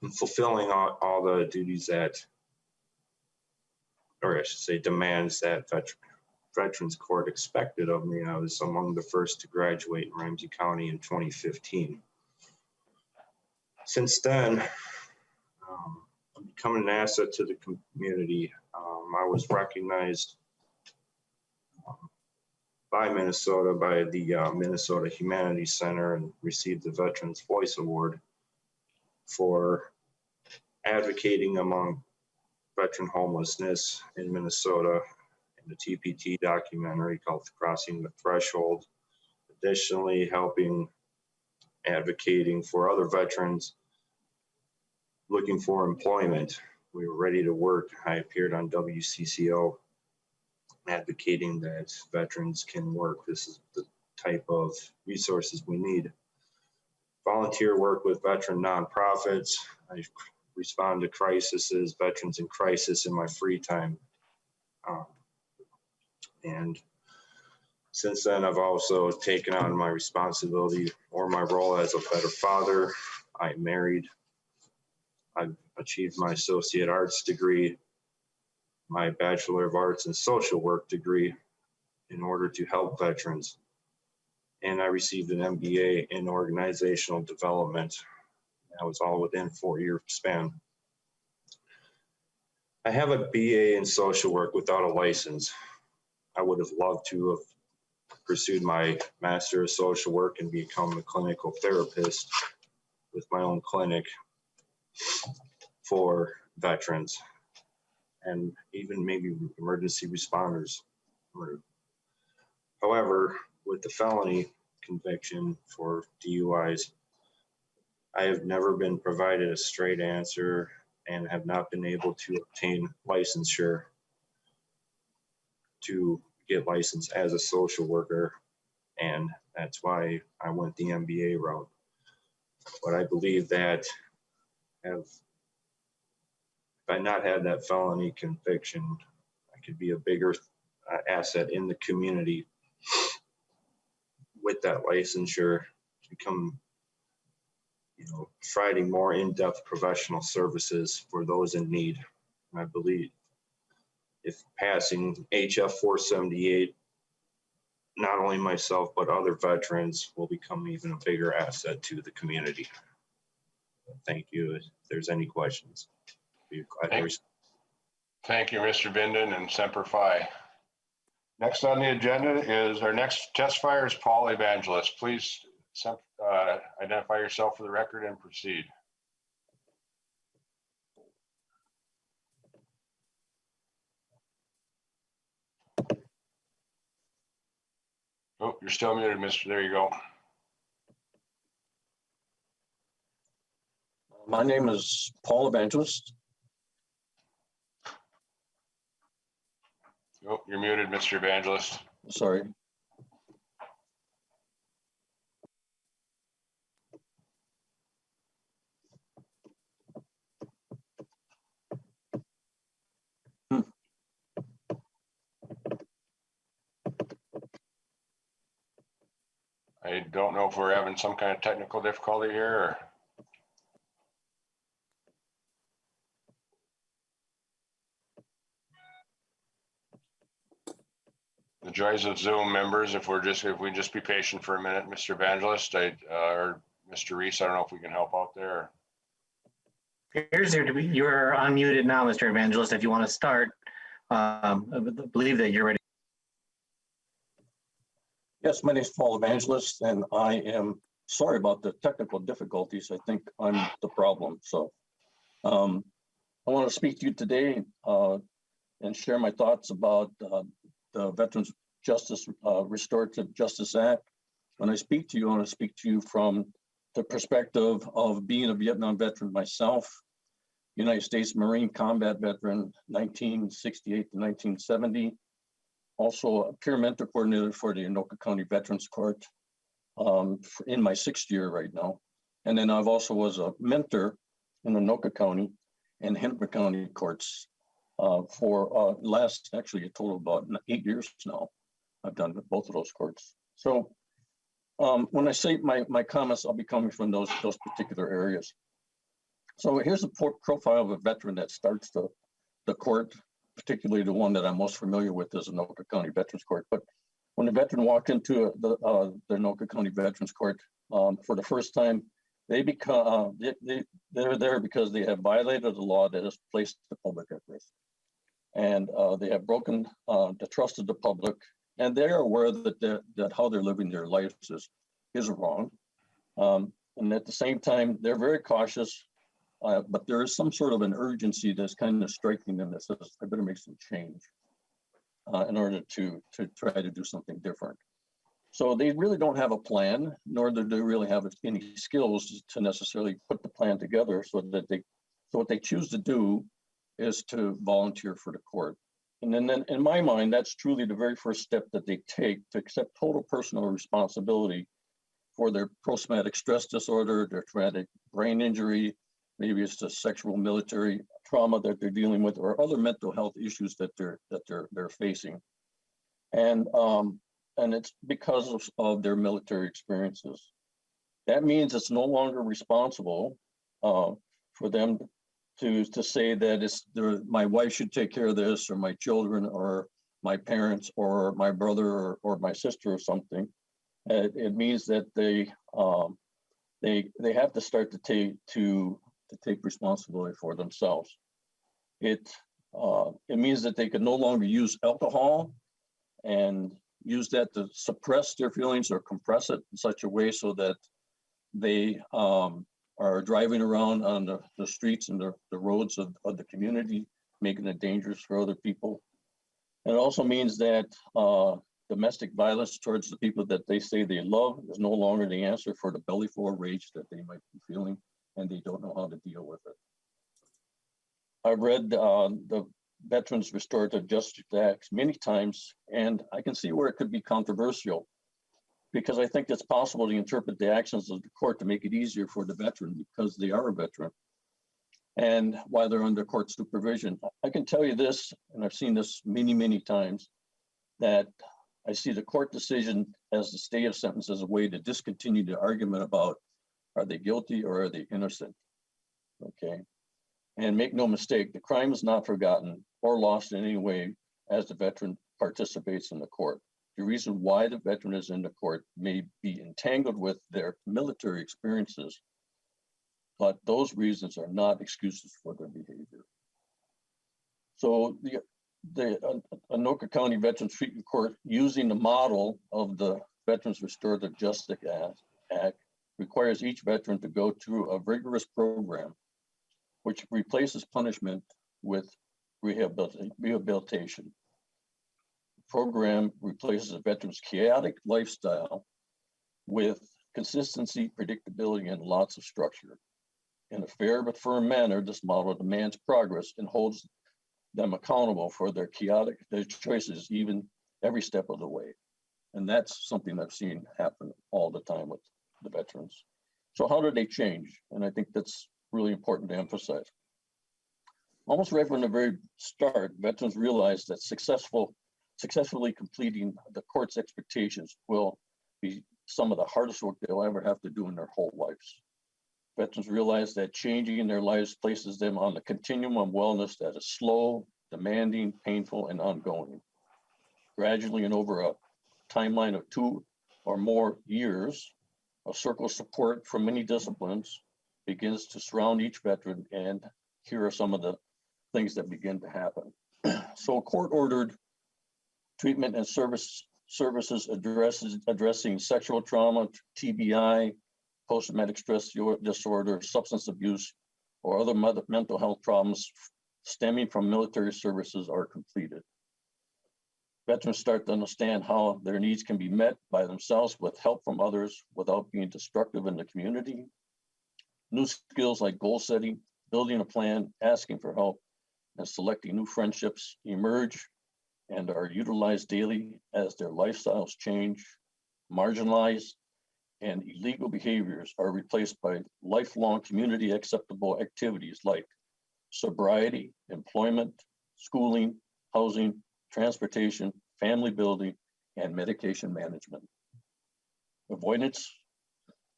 And fulfilling all the duties that, or I should say, demands that Veterans Court expected of me. I was among the first to graduate in Ramsey County in 2015. Since then, I'm becoming an asset to the community. I was recognized by Minnesota, by the Minnesota Humanities Center, and received the Veterans Voice Award for advocating among veteran homelessness in Minnesota in the TPT documentary called Crossing the Threshold. Additionally, advocating for other veterans looking for employment. We were ready to work. I appeared on WCCO advocating that veterans can work. This is the type of resources we need. Volunteer work with veteran nonprofits. I respond to crises, veterans in crisis in my free time. And since then, I've also taken on my responsibility or my role as a better father. I'm married. I've achieved my associate arts degree, my Bachelor of Arts in social work degree in order to help veterans. And I received an MBA in organizational development. That was all within a 4-year span. I have a BA in social work without a license. I would have loved to have pursued my Master of Social Work and become a clinical therapist with my own clinic for veterans and even maybe emergency responders. However, with the felony conviction for DUIs, I have never been provided a straight answer and have not been able to obtain licensure to get licensed as a social worker. And that's why I went the MBA route. But I believe that if I not had that felony conviction, I could be a bigger asset in the community with that licensure to become, providing more in-depth professional services for those in need. And I believe if passing HF 478, not only myself, but other veterans will become even a bigger asset to the community. Thank you. If there's any questions. Thank you, Mr. Binden and Semper Fi. Next on the agenda is our next testifier is Paul Evangelist. Please identify yourself for the record and proceed. You're still muted, Mr. There you go. My name is Paul Evangelist. Oh, you're muted, Mr. Evangelist. Sorry. I don't know if we're having some kind of technical difficulty here or. The joys of Zoom, members, if we just be patient for a minute, Mr. Evangelist, or Mr. Reese, I don't know if we can help out there. Appears there to be, you're unmuted now, Mr. Evangelist. If you want to start, I believe that you're ready. Yes, my name is Paul Evangelist, and I am sorry about the technical difficulties. I think I'm the problem. So I want to speak to you today and share my thoughts about the Veterans Justice Restorative Justice Act. When I speak to you, I want to speak to you from the perspective of being a Vietnam veteran myself, United States Marine combat veteran, 1968 to 1970. Also a peer mentor coordinator for the Anoka County Veterans Court in my 6th year right now. And then I've also was a mentor in Anoka County and Hennepin County courts for last, actually a total of about 8 years now. I've done both of those courts. So when I say my comments, I'll be coming from those particular areas. So here's a profile of a veteran that starts the court, particularly the one that I'm most familiar with is Anoka County Veterans Court. But when the veteran walked into the Anoka County Veterans Court for the first time, they're there because they have violated the law that has placed the public at risk. And they have broken the trust of the public, and they're aware that how they're living their lives is wrong. And at the same time, they're very cautious, but there is some sort of an urgency that's kind of striking them that says, I better make some change in order to try to do something different. So they really don't have a plan, nor do they really have any skills to necessarily put the plan together so what they choose to do is to volunteer for the court. And then in my mind, that's truly the very first step that they take to accept total personal responsibility for their post-traumatic stress disorder, their traumatic brain injury, maybe it's the sexual military trauma that they're dealing with, or other mental health issues that they're facing. And it's because of their military experiences. That means it's no longer responsible for them to say that my wife should take care of this, or my children, or my parents, or my brother, or my sister, or something. It means that they have to start to take responsibility for themselves. It means that they can no longer use alcohol and use that to suppress their feelings or compress it in such a way so that they are driving around on the streets and the roads of the community, making it dangerous for other people. And it also means that domestic violence towards the people that they say they love is no longer the answer for the belly full of rage that they might be feeling, and they don't know how to deal with it. I've read the Veterans Restorative Justice Act many times, and I can see where it could be controversial, because I think it's possible to interpret the actions of the court to make it easier for the veteran because they are a veteran and while they're under court supervision. I can tell you this, and I've seen this many, many times, that I see the court decision as the stay of sentence as a way to discontinue the argument about are they guilty or are they innocent, okay? And make no mistake, the crime is not forgotten or lost in any way as the veteran participates in the court. The reason why the veteran is in the court may be entangled with their military experiences, but those reasons are not excuses for their behavior. So the Anoka County Veterans Treatment Court, using the model of the Veterans Restorative Justice Act, requires each veteran to go through a rigorous program which replaces punishment with rehabilitation. program replaces a veteran's chaotic lifestyle with consistency, predictability, and lots of structure. In a fair but firm manner, this model demands progress and holds them accountable for their choices, even every step of the way. And that's something I've seen happen all the time with the veterans. So how did they change? And I think that's really important to emphasize. Almost right from the very start, veterans realized that successfully completing the court's expectations will be some of the hardest work they'll ever have to do in their whole lives. Veterans realize that changing their lives places them on the continuum of wellness that is slow, demanding, painful, and ongoing. Gradually and over a timeline of 2 or more years, a circle of support from many disciplines begins to surround each veteran, and here are some of the things that begin to happen. So court-ordered treatment and services addressing sexual trauma, TBI, post-traumatic stress disorder, substance abuse, or other mental health problems stemming from military services are completed. Veterans start to understand how their needs can be met by themselves with help from others without being destructive in the community. New skills like goal setting, building a plan, asking for help, and selecting new friendships emerge and are utilized daily as their lifestyles change. Marginalized and illegal behaviors are replaced by lifelong community acceptable activities like sobriety, employment, schooling, housing, transportation, family building, and medication management. Avoidance,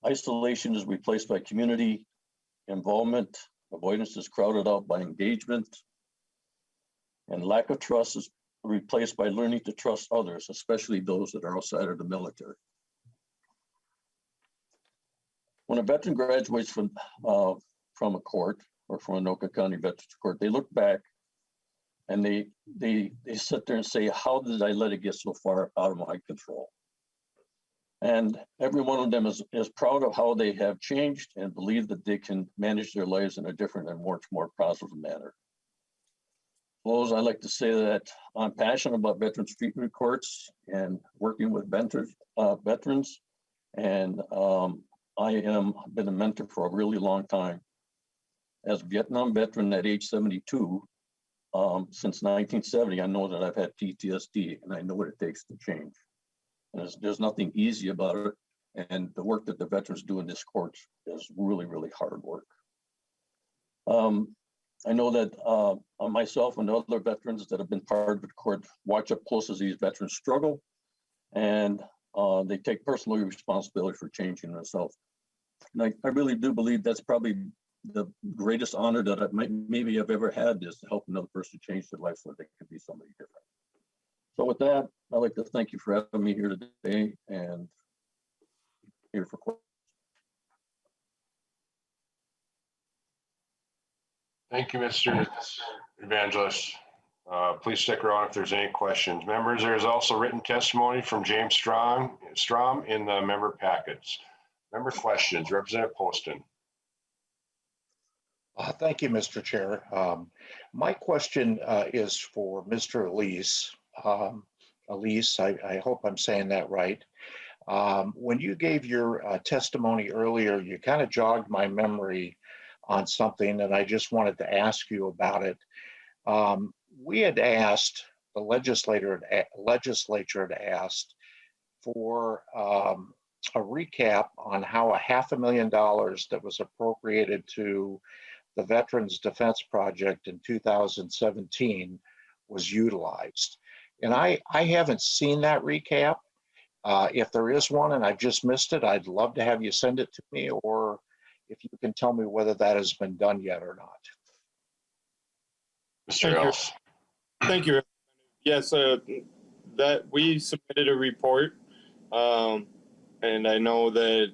isolation is replaced by community involvement. Avoidance is crowded out by engagement. And lack of trust is replaced by learning to trust others, especially those that are outside of the military. When a veteran graduates from a court or from Anoka County Veterans Court, they look back and they sit there and say, how did I let it get so far out of my control? And every one of them is proud of how they have changed and believe that they can manage their lives in a different and much more positive manner. Close, I like to say that I'm passionate about veterans treatment courts and working with veterans, and I am been a mentor for a really long time. As a Vietnam veteran at age 72, since 1970, I know that I've had PTSD, and I know what it takes to change. And there's nothing easy about it, and the work that the veterans do in this court is really, really hard work. I know that myself and other veterans that have been part of the court watch up close as these veterans struggle, and they take personal responsibility for changing themselves. And I really do believe that's probably the greatest honor that maybe I've ever had, is to help another person change their life so they can be somebody different. So with that, I'd like to thank you for having me here today, and here for questions. Thank you, Mr. Evangelist. Please stick around if there's any questions. Members, there is also written testimony from James Strom in the member packets. Member questions, Representative Poston. Thank you, Mr. Chair. My question is for Mr. Elise. Elise, I hope I'm saying that right. When you gave your testimony earlier, you kind of jogged my memory on something, and I just wanted to ask you about it. We had asked, the legislature had asked for a recap on how $500,000 that was appropriated to the Veterans Defense Project in 2017 was utilized. And I haven't seen that recap. If there is one and I've just missed it, I'd love to have you send it to me, or if you can tell me whether that has been done yet or not. Mr. Ellis. Thank you. Yes, that we submitted a report, and I know that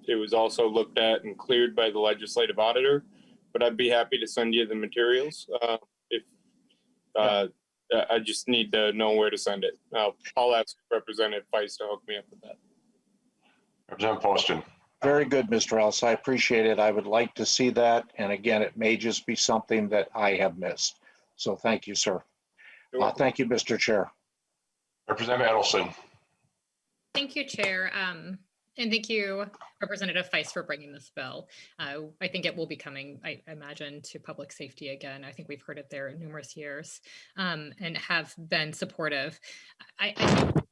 it was also looked at and cleared by the legislative auditor, but I'd be happy to send you the materials if I just need to know where to send it. I'll ask Representative Feist to hook me up with that. Representative Poston. Very good, Mr. Ellis. I appreciate it. I would like to see that. And again, it may just be something that I have missed. So thank you, sir. Thank you, Mr. Chair. Representative Edelson. Thank you, Chair. And thank you, Representative Feist, for bringing this bill. I think it will be coming, I imagine, to public safety again. I think we've heard it there numerous years and have been supportive. I think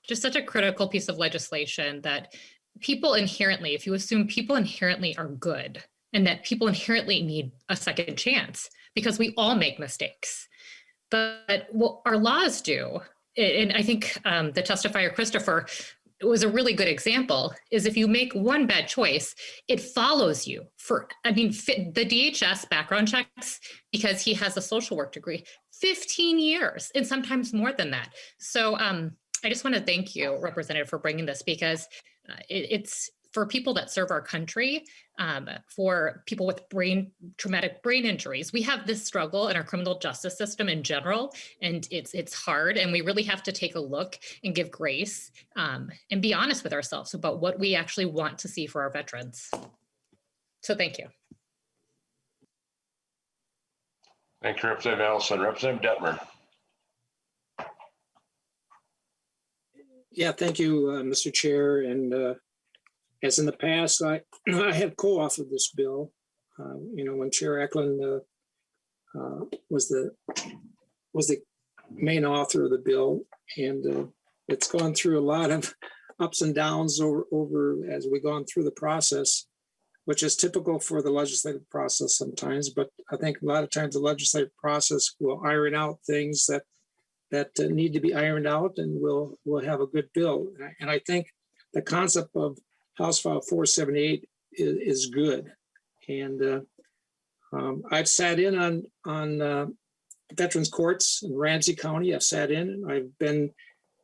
just such a critical piece of legislation that people inherently, if you assume people inherently are good and that people inherently need a second chance because we all make mistakes. But what our laws do, and I think the testifier, Christopher, was a really good example, is if you make one bad choice, it follows you for, I mean, the DHS background checks, because he has a social work degree, 15 years and sometimes more than that. So I just want to thank you, Representative, for bringing this, because it's for people that serve our country, for people with traumatic brain injuries. We have this struggle in our criminal justice system in general, and it's hard, and we really have to take a look and give grace and be honest with ourselves about what we actually want to see for our veterans. So thank you. Thank you, Representative Ellison. Representative Detmer. Yeah, thank you, Mr. Chair. And as in the past, I have co-authored this bill. When Chair Ecklund was the main author of the bill, and it's gone through a lot of ups and downs over as we've gone through the process, which is typical for the legislative process sometimes. But I think a lot of times the legislative process will iron out things that need to be ironed out, and we'll have a good bill. And I think the concept of House File 478 is good. And I've sat in on veterans courts in Ramsey County. I've sat in, and I've been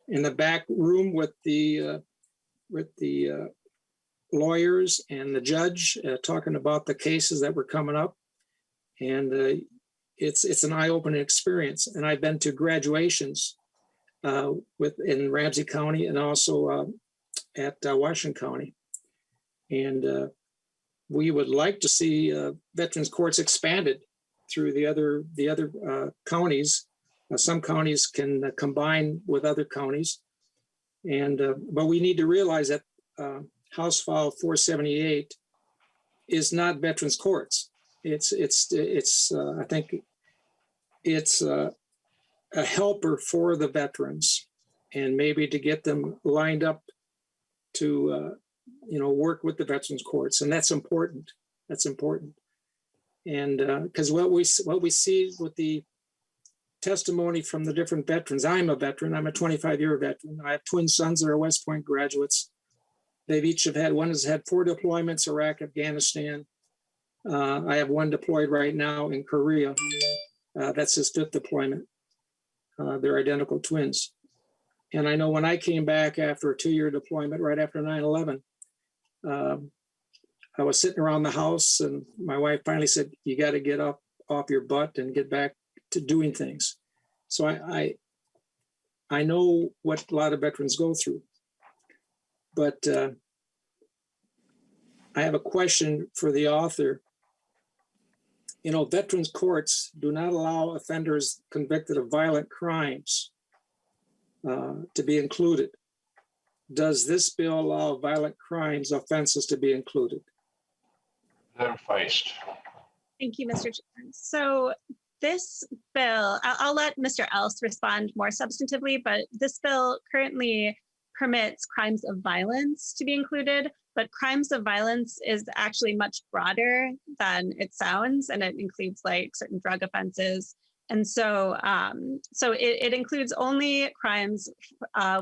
in the back room with the lawyers and the judge talking about the cases that were coming up. And it's an eye-opening experience. And I've been to graduations in Ramsey County and also at Washington County. And we would like to see veterans courts expanded through the other counties. Some counties can combine with other counties, but we need to realize that House File 478 is not veterans courts. It's I think it's a helper for the veterans, and maybe to get them lined up to work with the veterans courts, and that's important. That's important, and because what we see with the testimony from the different veterans, I'm a veteran. I'm a 25-year veteran. I have twin sons that are West Point graduates. They've each one has had 4 deployments: Iraq, Afghanistan. I have one deployed right now in Korea. That's his 5th deployment. They're identical twins. And I know when I came back after a 2-year deployment, right after 9/11, I was sitting around the house, and my wife finally said, "You got to get up off your butt and get back to doing things." So I know what a lot of veterans go through. But I have a question for the author. Veterans courts do not allow offenders convicted of violent crimes to be included. Does this bill allow violent crimes offenses to be included? Feist. Thank you, Mr. Chair. So this bill, I'll let Mr. Else respond more substantively, but this bill currently permits crimes of violence to be included, but crimes of violence is actually much broader than it sounds, and it includes like certain drug offenses. And so it includes only crimes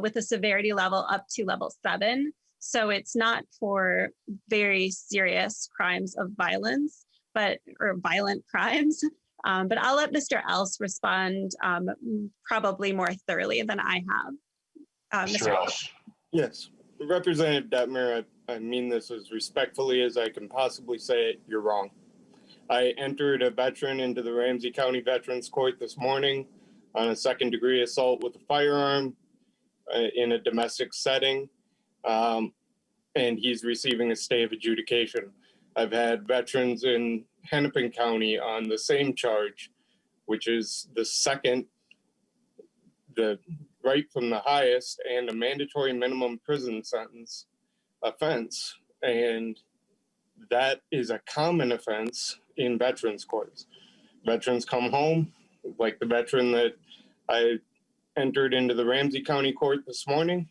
with a severity level up to level 7. So it's not for very serious crimes of violence, or violent crimes. But I'll let Mr. Else respond probably more thoroughly than I have. Mr. Else. Yes, Representative Detmer, I mean this as respectfully as I can possibly say it. You're wrong. I entered a veteran into the Ramsey County Veterans Court this morning on a 2nd-degree assault with a firearm in a domestic setting, and he's receiving a stay of adjudication. I've had veterans in Hennepin County on the same charge, which is the second right from the highest and a mandatory minimum prison sentence offense. And that is a common offense in veterans courts. Veterans come home, like the veteran that I entered into the Ramsey County Court this morning.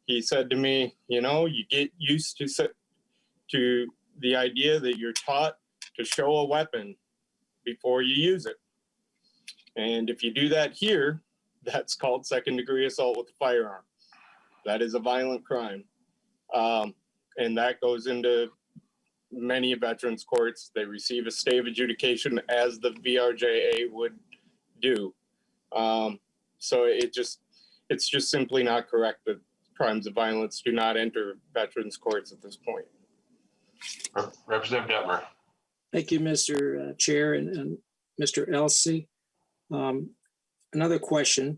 He said to me, you know, you get used to the idea that you're taught to show a weapon before you use it. And if you do that here, that's called second-degree assault with a firearm. That is a violent crime. And that goes into many veterans courts. They receive a stay of adjudication as the VRJA would do. So it's just simply not correct that crimes of violence do not enter veterans courts at this point. Representative Detmer. Thank you, Mr. Chair and Mr. Elsey. Another question,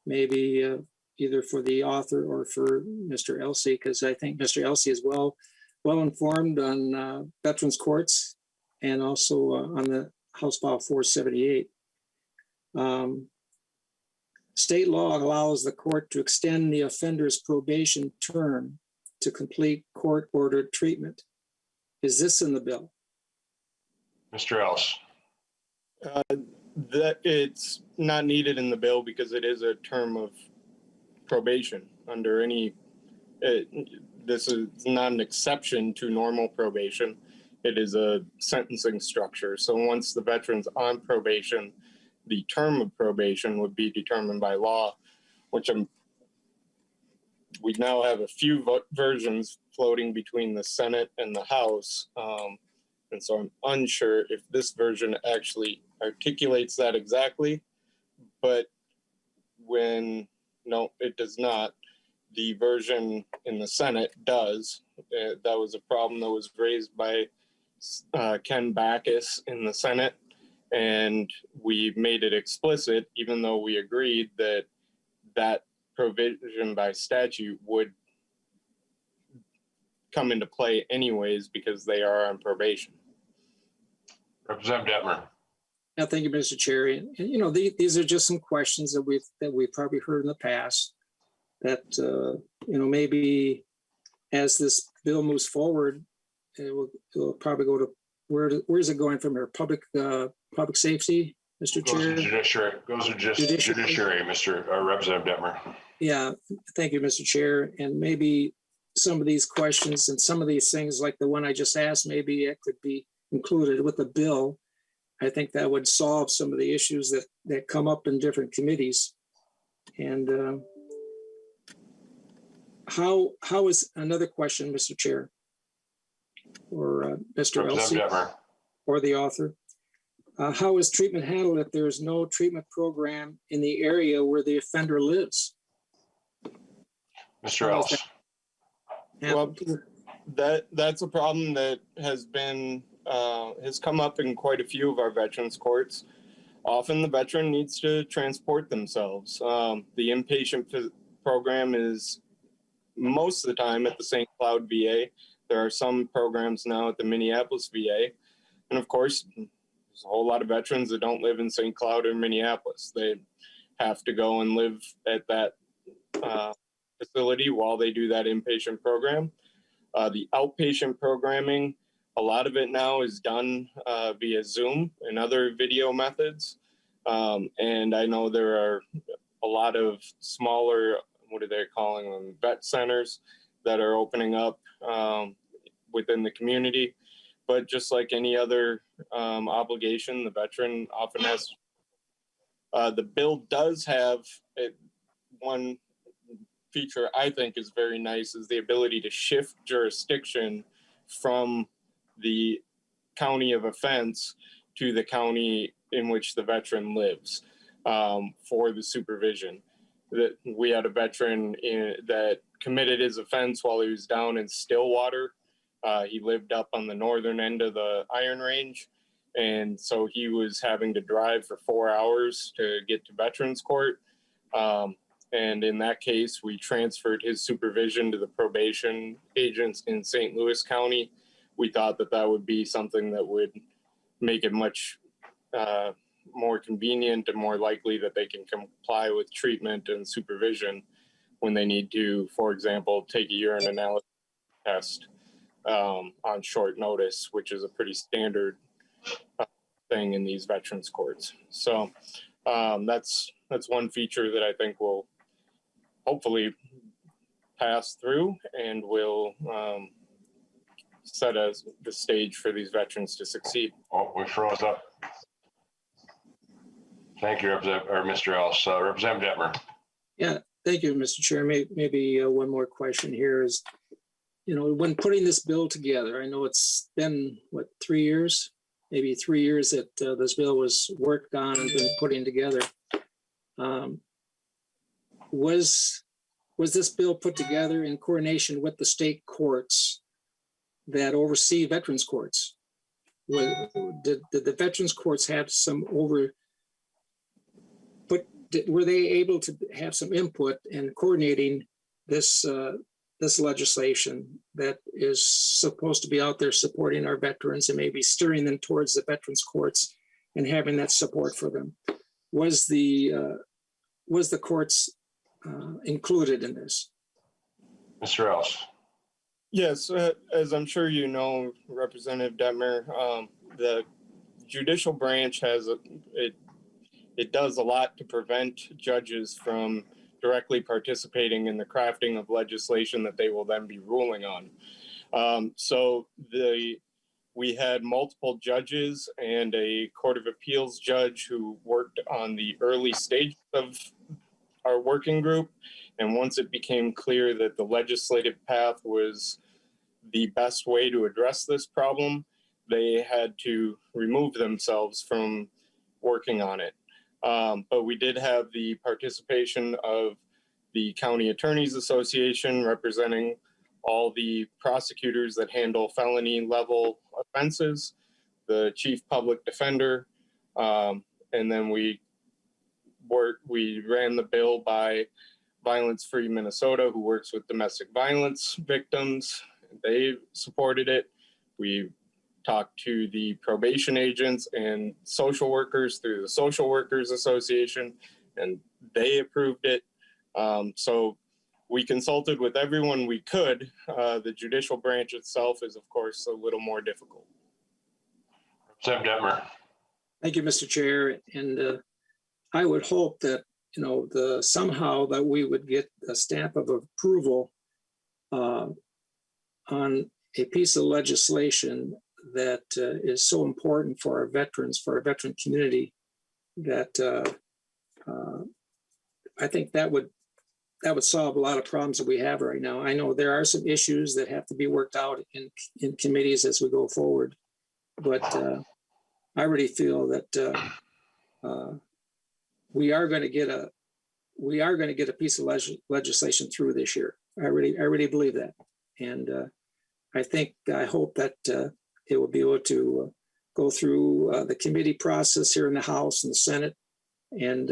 maybe either for the author or for Mr. Elsey, because I think Mr. Elsey is well informed on veterans courts and also on the House File 478. State law allows the court to extend the offender's probation term to complete court-ordered treatment. Is this in the bill? Mr. Else. That it's not needed in the bill because it is a term of probation under any, this is not an exception to normal probation. It is a sentencing structure. So once the veteran's on probation, the term of probation would be determined by law, which we now have a few versions floating between the Senate and the House. And so I'm unsure if this version actually articulates that exactly, but no, it does not. The version in the Senate does. That was a problem that was raised by Ken Backus in the Senate, and we made it explicit, even though we agreed that that provision by statute would come into play anyways because they are on probation. Representative Detmer. Yeah, thank you, Mr. Chair. And you know, these are just some questions that we've probably heard in the past that you know, maybe as this bill moves forward, it will probably go to where's it going from here? Public safety, Mr. Chair. Goes to judiciary, Mr. Representative Detmer. Yeah, thank you, Mr. Chair. And maybe some of these questions and some of these things, like the one I just asked, maybe it could be included with the bill. I think that would solve some of the issues that come up in different committees. And how is another question, Mr. Chair, or Mr. Elsey, or the author? How is treatment handled if there is no treatment program in the area where the offender lives? Mr. Else. Well, that's a problem that has come up in quite a few of our veterans courts. Often the veteran needs to transport themselves. The inpatient program is most of the time at the St. Cloud VA. There are some programs now at the Minneapolis VA. And of course, there's a whole lot of veterans that don't live in St. Cloud or Minneapolis. They have to go and live at that facility while they do that inpatient program. The outpatient programming, a lot of it now is done via Zoom and other video methods. And I know there are a lot of smaller, what are they calling them, vet centers that are opening up within the community. But just like any other obligation, the veteran often has. The bill does have one feature I think is very nice, is the ability to shift jurisdiction from the county of offense to the county in which the veteran lives for the supervision. That we had a veteran that committed his offense while he was down in Stillwater. He lived up on the northern end of the Iron Range, and so he was having to drive for 4 hours to get to Veterans Court. And in that case, we transferred his supervision to the probation agents in St. Louis County. We thought that would be something that would make it much more convenient and more likely that they can comply with treatment and supervision when they need to, for example, take a urine analysis test on short notice, which is a pretty standard thing in these veterans courts. So that's one feature that I think will hopefully pass through and will set as the stage for these veterans to succeed. Oh, we froze up. Thank you, Mr. Else. Representative Detmer. Yeah, thank you, Mr. Chair. Maybe one more question here is, when putting this bill together, I know it's been, 3 years? Maybe 3 years that this bill was worked on and been putting together. Was this bill put together in coordination with the state courts that oversee veterans courts? Did the veterans courts have some were they able to have some input in coordinating this legislation that is supposed to be out there supporting our veterans and maybe steering them towards the veterans courts and having that support for them? Was the courts included in this? Mr. Else. Yes, as I'm sure you know, Representative Detmer, the judicial branch it does a lot to prevent judges from directly participating in the crafting of legislation that they will then be ruling on. So we had multiple judges and a Court of Appeals judge who worked on the early stages of our working group. And once it became clear that the legislative path was the best way to address this problem, they had to remove themselves from working on it. But we did have the participation of the County Attorneys Association representing all the prosecutors that handle felony level offenses, the Chief Public Defender, and then we ran the bill by Violence Free Minnesota, who works with domestic violence victims. They supported it. We talked to the probation agents and social workers through the Social Workers Association, and they approved it. So we consulted with everyone we could. The judicial branch itself is, of course, a little more difficult. Representative Detmer. Thank you, Mr. Chair. And I would hope that, somehow that we would get a stamp of approval on a piece of legislation that is so important for our veterans, for our veteran community, that I think that would solve a lot of problems that we have right now. I know there are some issues that have to be worked out in committees as we go forward, but I really feel that we are going to get a piece of legislation through this year. I really believe that, and I hope that it will be able to go through the committee process here in the House and the Senate and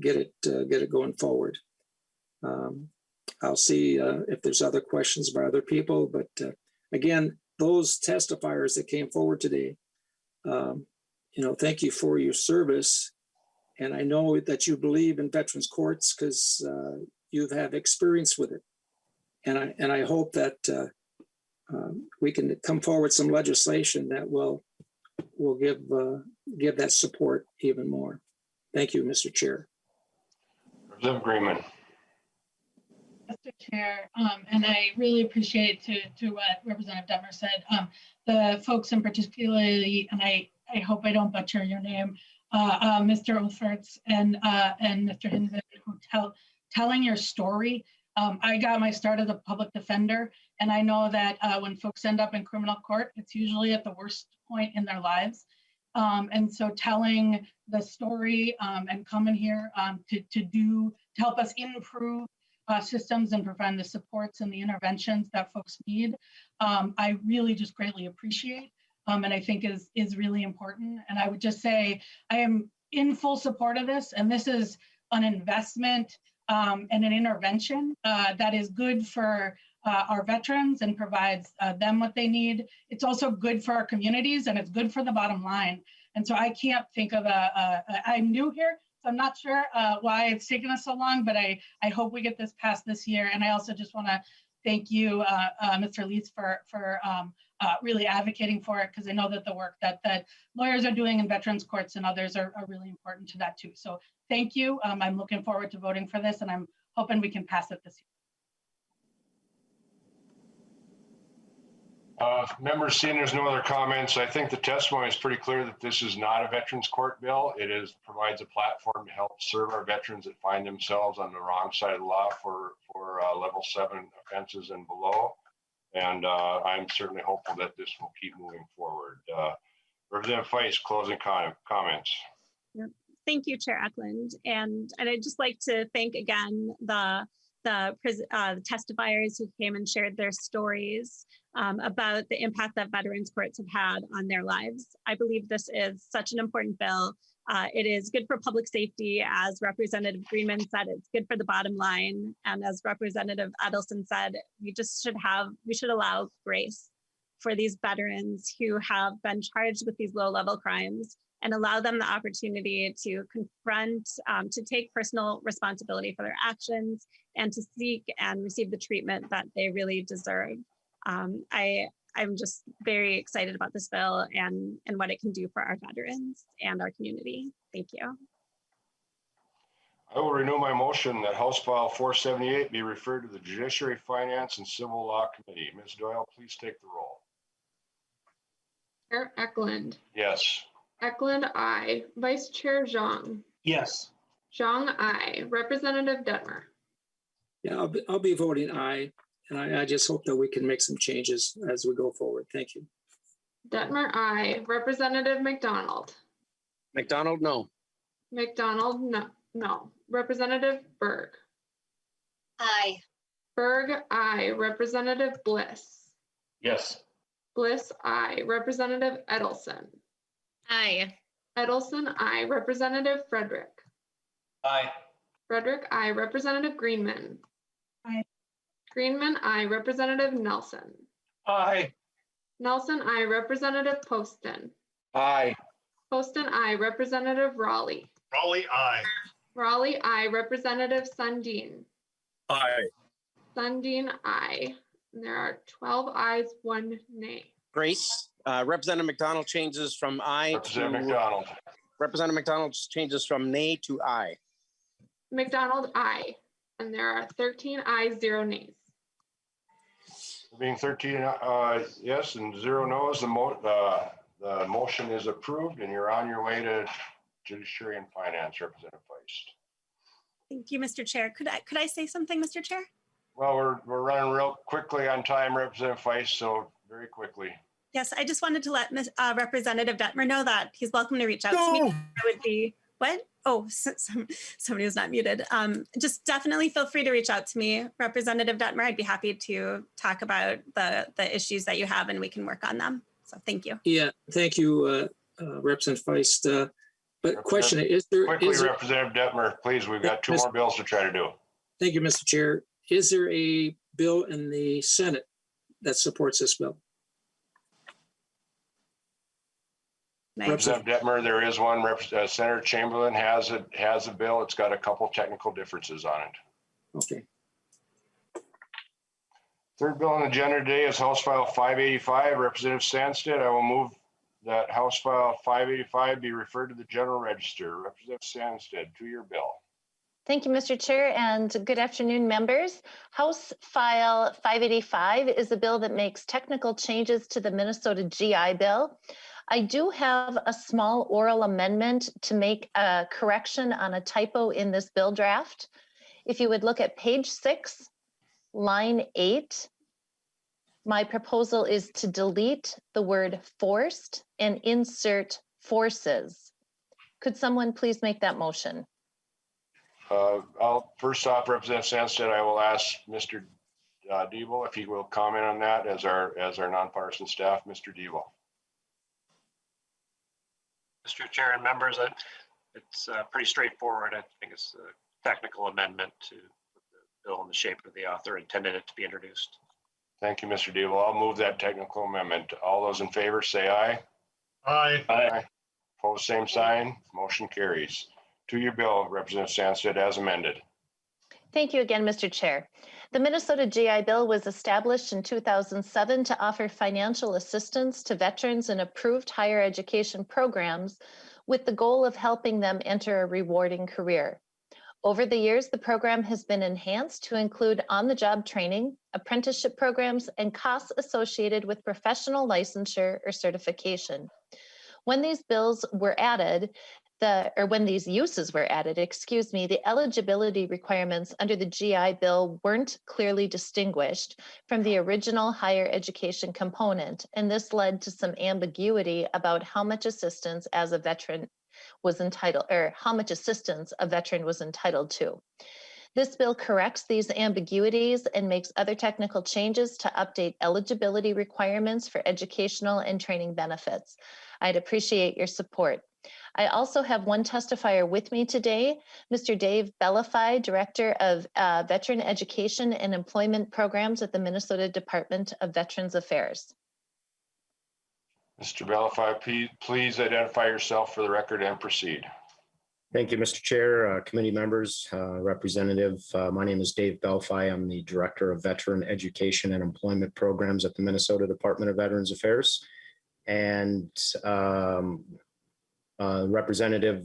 get it going forward. I'll see if there's other questions by other people, but again, those testifiers that came forward today, thank you for your service. And I know that you believe in veterans courts because you have experience with it. And I hope that we can come forward with some legislation that will give that support even more. Thank you, Mr. Chair. Representative Greenman. Mr. Chair, and I really appreciate to what Representative Detmer said. The folks in particularly, and I hope I don't butcher your name, Mr. Olferts and Mr. Hinman, who telling your story. I got my start as a public defender, and I know that when folks end up in criminal court, it's usually at the worst point in their lives. And so telling the story and coming here to help us improve systems and provide the supports and the interventions that folks need, I really just greatly appreciate, and I think is really important. And I would just say I am in full support of this, and this is an investment and an intervention that is good for our veterans and provides them what they need. It's also good for our communities, and it's good for the bottom line. And so I can't think of I'm new here, so I'm not sure why it's taken us so long, but I hope we get this passed this year. And I also just want to thank you, Mr. Lees, for really advocating for it, because I know that the work that lawyers are doing in veterans courts and others are really important to that too. So thank you. I'm looking forward to voting for this, and I'm hoping we can pass it this year. Members, seeing there's no other comments, I think the testimony is pretty clear that this is not a veterans court bill. It provides a platform to help serve our veterans that find themselves on the wrong side of the law for level 7 offenses and below. And I'm certainly hopeful that this will keep moving forward. Representative Feist, closing comments. Yep. Thank you, Chair Ecklund. And I'd just like to thank again the testifiers who came and shared their stories about the impact that veterans courts have had on their lives. I believe this is such an important bill. It is good for public safety, as Representative Greenman said. It's good for the bottom line, and as Representative Edelson said, we should allow grace for these veterans who have been charged with these low-level crimes, and allow them the opportunity to confront, to take personal responsibility for their actions, and to seek and receive the treatment that they really deserve. I'm just very excited about this bill and what it can do for our veterans and our community. Thank you. I will renew my motion that House File 478 be referred to the Judiciary, Finance, and Civil Law Committee. Ms. Doyle, please take the roll. Chair Ecklund. Yes. Ecklund, aye. Vice Chair Zhang. Yes. Zhang, aye. Representative Detmer. Yeah, I'll be voting aye. And I just hope that we can make some changes as we go forward. Thank you. Detmer, aye. Representative McDonald. McDonald, no. McDonald, no. Representative Berg. Aye. Berg, aye. Representative Bliss. Yes. Bliss, aye. Representative Edelson. Aye. Edelson, aye. Representative Frederick. Aye. Frederick, aye. Representative Greenman. Aye. Greenman, aye. Representative Nelson. Aye. Nelson, aye. Representative Poston. Aye. Poston, aye. Representative Raleigh. Raleigh, aye. Raleigh, aye. Representative Sandine. Aye. Sandine, aye. And there are 12 ayes, 1 nay. Grace, Representative McDonald changes from aye Representative to McDonald. Representative McDonald changes from nay to aye. McDonald, aye. And there are 13 ayes, 0 nays. Being 13 yes and 0 no's, the motion is approved, and you're on your way to Judiciary and Finance, Representative Feist. Thank you, Mr. Chair. Could I say something, Mr. Chair? Well, we're running real quickly on time, Representative Feist, so very quickly. Yes, I just wanted to let Representative Detmer know that he's welcome to reach out to me. I would be, what? Oh, somebody was not muted. Just definitely feel free to reach out to me, Representative Detmer. I'd be happy to talk about the issues that you have, and we can work on them. So thank you. Yeah, thank you, Representative Feist. But question, Representative Detmer, please, we've got 2 more bills to try to do. Thank you, Mr. Chair. Is there a bill in the Senate that supports this bill? Nice. Representative Detmer, there is one. Senator Chamberlain has a bill. It's got a couple technical differences on it. Okay. Third bill on the agenda today is House File 585. Representative Sandstede, I will move that House File 585 be referred to the General Register. Representative Sandstede, to your bill. Thank you, Mr. Chair, and good afternoon, members. House File 585 is a bill that makes technical changes to the Minnesota GI Bill. I do have a small oral amendment to make a correction on a typo in this bill draft. If you would look at page 6, line 8, my proposal is to delete the word forced and insert forces. Could someone please make that motion? First off, Representative Sandstede, I will ask Mr. Diebel if he will comment on that as our nonpartisan staff. Mr. Diebel. Mr. Chair and members, it's pretty straightforward. I think it's a technical amendment to put the bill in the shape of the author intended it to be introduced. Thank you, Mr. Diebel. I'll move that technical amendment. All those in favor say aye. Aye. Aye. Opposed, same sign. Motion carries. To your bill, Representative Sandstede, as amended. Thank you again, Mr. Chair. The Minnesota GI Bill was established in 2007 to offer financial assistance to veterans in approved higher education programs with the goal of helping them enter a rewarding career. Over the years, the program has been enhanced to include on-the-job training, apprenticeship programs, and costs associated with professional licensure or certification. When these bills were added, when these uses were added, the eligibility requirements under the GI Bill weren't clearly distinguished from the original higher education component, and this led to some ambiguity about how much assistance as a veteran was entitled, or how much assistance a veteran was entitled to. This bill corrects these ambiguities and makes other technical changes to update eligibility requirements for educational and training benefits. I'd appreciate your support. I also have one testifier with me today, Mr. Dave Bellafy, Director of Veteran Education and Employment Programs at the Minnesota Department of Veterans Affairs. Mr. Bellafy, please identify yourself for the record and proceed. Thank you, Mr. Chair, committee members, Representative. My name is Dave Bellafy. I'm the Director of Veteran Education and Employment Programs at the Minnesota Department of Veterans Affairs. And Representative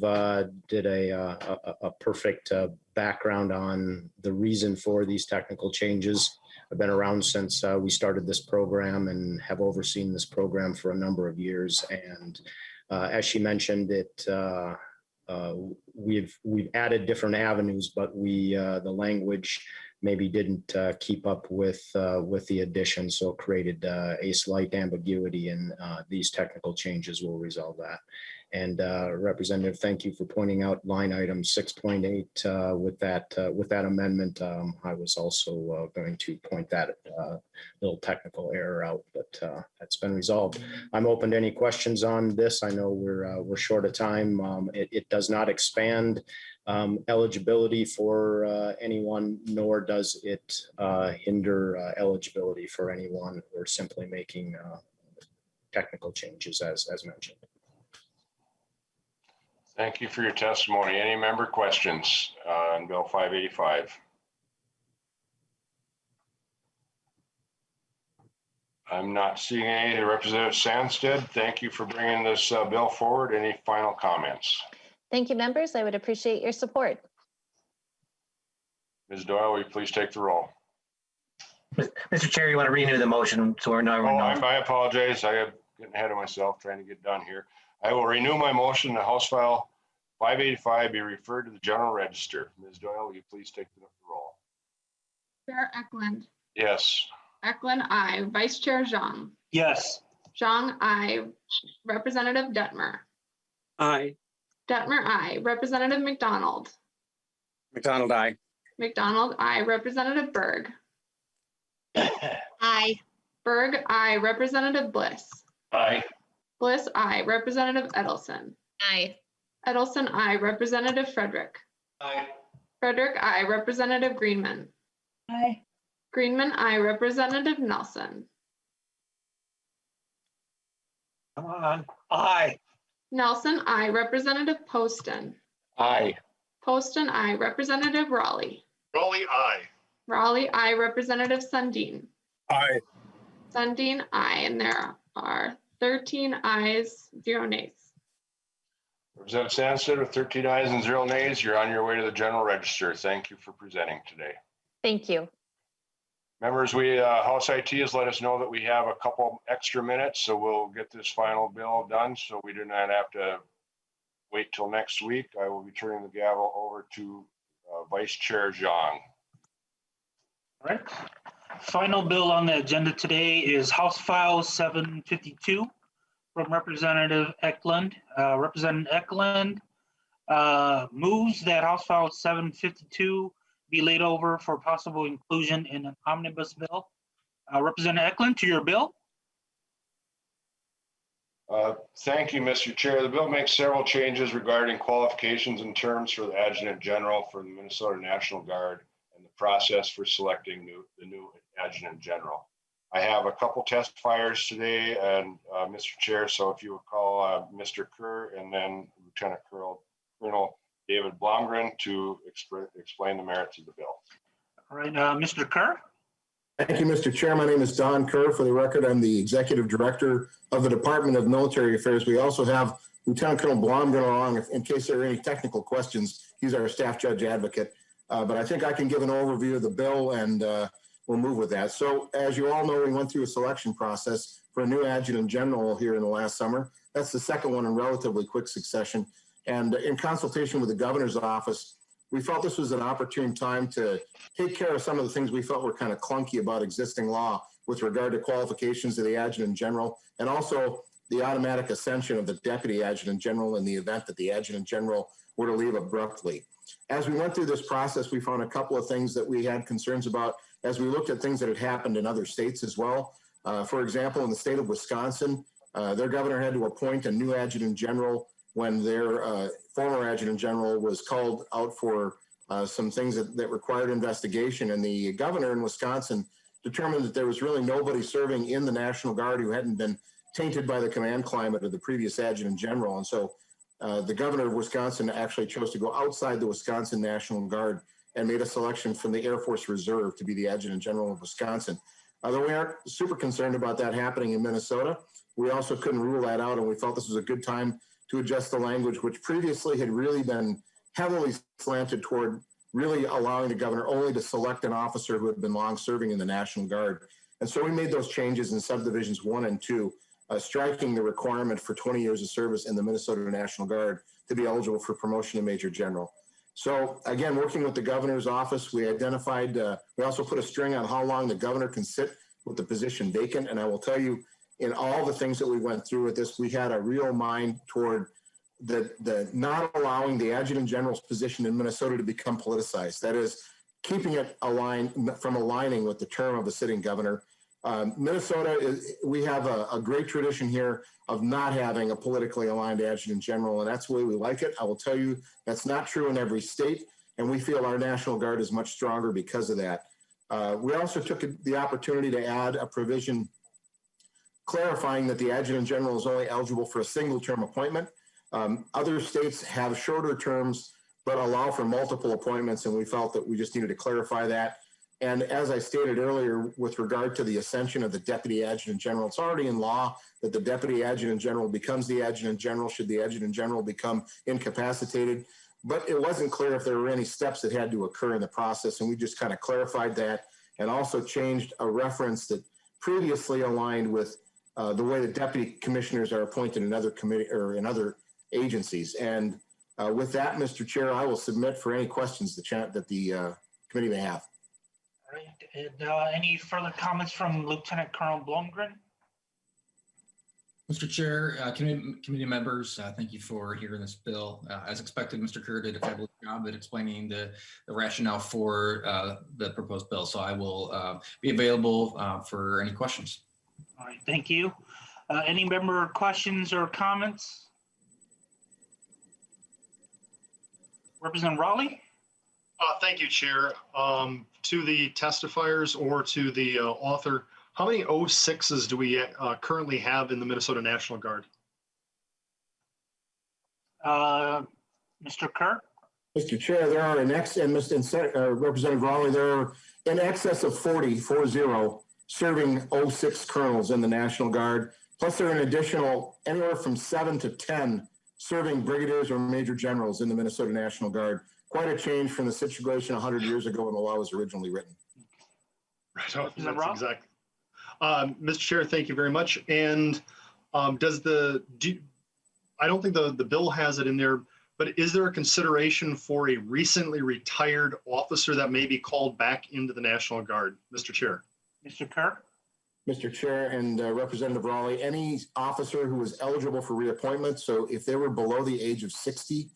did a perfect background on the reason for these technical changes. I've been around since we started this program and have overseen this program for a number of years. And as she mentioned, we've added different avenues, but the language maybe didn't keep up with the addition, so it created a slight ambiguity, and these technical changes will resolve that. And Representative, thank you for pointing out line item 6.8 with that amendment. I was also going to point that little technical error out, but that's been resolved. I'm open to any questions on this. I know we're short of time. It does not expand eligibility for anyone, nor does it hinder eligibility for anyone. We're simply making technical changes as mentioned. Thank you for your testimony. Any member questions on Bill 585? I'm not seeing any. Representative Sandstede, thank you for bringing this bill forward. Any final comments? Thank you, members. I would appreciate your support. Ms. Doyle, will you please take the roll? Mr. Chair, you want to renew the motion so we're not. I apologize. I am getting ahead of myself trying to get done here. I will renew my motion that House File 585 be referred to the General Register. Ms. Doyle, will you please take the roll? Chair Ecklund. Yes. Ecklund, aye. Vice Chair Zhang. Yes. Zhang, aye. Representative Detmer. Aye. Detmer, aye. Representative McDonald. McDonald, aye. McDonald, aye. Representative Berg. Aye. Berg, aye. Representative Bliss. Aye. Bliss, aye. Representative Edelson. Aye. Edelson, aye. Representative Frederick. Aye. Frederick, aye. Representative Greenman. Aye. Greenman, aye. Representative Nelson. Come on. Aye. Nelson, aye. Representative Poston. Aye. Poston, aye. Representative Raleigh. Raleigh, aye. Raleigh, aye. Representative Sundin. Aye. Sundin, aye. And there are 13 ayes, 0 nays. Representative Sandstede with 13 ayes and 0 nays. You're on your way to the General Register. Thank you for presenting today. Thank you. Members, House IT has let us know that we have a couple extra minutes, so we'll get this final bill done so we do not have to wait till next week. I will be turning the gavel over to Vice Chair Zhang. All right. Final bill on the agenda today is House File 752 from Representative Ecklund. Representative Ecklund moves that House File 752 be laid over for possible inclusion in an omnibus bill. Representative Ecklund, to your bill. Thank you, Mr. Chair. The bill makes several changes regarding qualifications and terms for the Adjutant General for the Minnesota National Guard and the process for selecting the new Adjutant General. I have a couple testifiers today, and Mr. Chair, so if you would call Mr. Kerr and then Lieutenant Colonel David Blomgren to explain the merits of the bill. All right, Mr. Kerr. Thank you, Mr. Chair. My name is Don Kerr. For the record, I'm the Executive Director of the Department of Military Affairs. We also have Lieutenant Colonel Blomgren along in case there are any technical questions. He's our staff judge advocate. But I think I can give an overview of the bill and we'll move with that. So as you all know, we went through a selection process for a new adjutant general here in the last summer. That's the second one in relatively quick succession. And in consultation with the governor's office, we felt this was an opportune time to take care of some of the things we felt were kind of clunky about existing law with regard to qualifications of the adjutant general and also the automatic ascension of the deputy adjutant general in the event that the adjutant general were to leave abruptly. As we went through this process, we found a couple of things that we had concerns about as we looked at things that had happened in other states as well. For example, in the state of Wisconsin, their governor had to appoint a new adjutant general when their former adjutant general was called out for some things that required investigation. And the governor in Wisconsin determined that there was really nobody serving in the National Guard who hadn't been tainted by the command climate of the previous adjutant general. And so the governor of Wisconsin actually chose to go outside the Wisconsin National Guard and made a selection from the Air Force Reserve to be the adjutant general of Wisconsin. Although we aren't super concerned about that happening in Minnesota, we also couldn't rule that out, and we felt this was a good time to adjust the language, which previously had really been heavily slanted toward really allowing the governor only to select an officer who had been long serving in the National Guard. And so we made those changes in subdivisions 1 and 2, striking the requirement for 20 years of service in the Minnesota National Guard to be eligible for promotion to Major General. So again, working with the governor's office, we identified, we also put a string on how long the governor can sit with the position vacant. And I will tell you, in all the things that we went through with this, we had a real mind toward the not allowing the adjutant general's position in Minnesota to become politicized. That is, keeping it aligned from aligning with the term of a sitting governor. Minnesota, we have a great tradition here of not having a politically aligned adjutant general, and that's the way we like it. I will tell you that's not true in every state, and we feel our National Guard is much stronger because of that. We also took the opportunity to add a provision clarifying that the adjutant general is only eligible for a single term appointment. Other states have shorter terms, but allow for multiple appointments, and we felt that we just needed to clarify that. And as I stated earlier, with regard to the ascension of the deputy adjutant general, it's already in law that the deputy adjutant general becomes the adjutant general should the adjutant general become incapacitated. But it wasn't clear if there were any steps that had to occur in the process, and we just kind of clarified that and also changed a reference that previously aligned with the way the deputy commissioners are appointed in other committee or in other agencies. And with that, Mr. Chair, I will submit for any questions that the committee may have. All right, and any further comments from Lieutenant Colonel Blomgren? Mr. Chair, committee members, thank you for hearing this bill. As expected, Mr. Kerr did a fabulous job at explaining the rationale for the proposed bill. So I will be available for any questions. All right, thank you. Any member questions or comments? Representative Raleigh? Thank you, Chair. To the testifiers or to the author, how many 06s do we currently have in the Minnesota National Guard? Mr. Kerr? Mr. Chair, there are Representative Raleigh, there are in excess of 40 serving 06 colonels in the National Guard. Plus there are an additional anywhere from 7 to 10 serving brigadiers or major generals in the Minnesota National Guard. Quite a change from the situation 100 years ago when the law was originally written. Right, that's exactly. Mr. Chair, thank you very much. And I don't think the bill has it in there, but is there a consideration for a recently retired officer that may be called back into the National Guard, Mr. Chair? Mr. Kerr? Mr. Chair and Representative Raleigh, any officer who is eligible for reappointment, so if they were below the age of 60,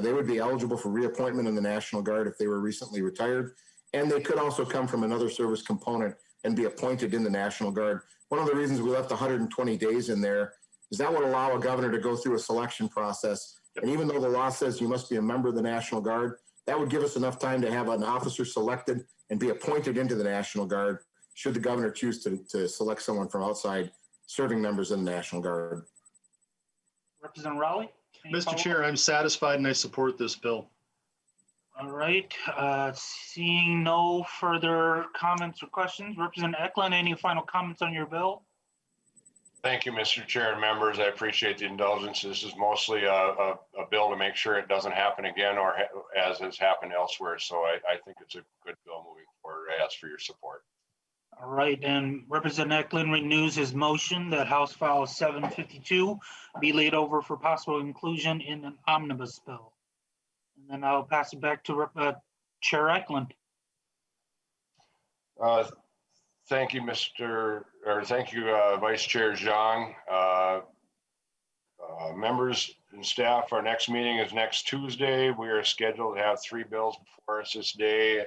they would be eligible for reappointment in the National Guard if they were recently retired. And they could also come from another service component and be appointed in the National Guard. One of the reasons we left 120 days in there is that would allow a governor to go through a selection process. And even though the law says you must be a member of the National Guard, that would give us enough time to have an officer selected and be appointed into the National Guard. should the governor choose to select someone from outside serving members of the National Guard. Representative Raleigh? any Mr. follow-up? Chair, I'm satisfied and I support this bill. All right, seeing no further comments or questions, Representative Ecklund, any final comments on your bill? Thank you, Mr. Chair and members. I appreciate the indulgence. This is mostly a bill to make sure it doesn't happen again or as has happened elsewhere. So I think it's a good bill moving forward. I ask for your support. All right, and Representative Ecklund renews his motion that House File 752 be laid over for possible inclusion in an omnibus bill. And then I'll pass it back to Chair Ecklund. Thank you, Vice Chair Zhang. Members and staff, our next meeting is next Tuesday. We are scheduled to have 3 bills before us this day.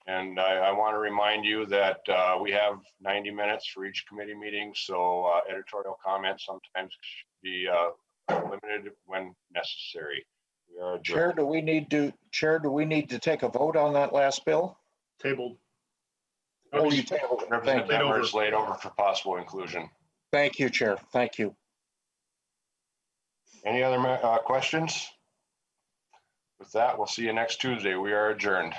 And I want to remind you that we have 90 minutes for each committee meeting. So editorial comments sometimes should be limited when necessary. We are Chair, do we need to take a vote on that last bill? Tabled. Oh, you tabled it. Thank Representative you. members laid over for possible inclusion. Thank you, Chair. Thank you. Any other questions? With that, we'll see you next Tuesday. We are adjourned.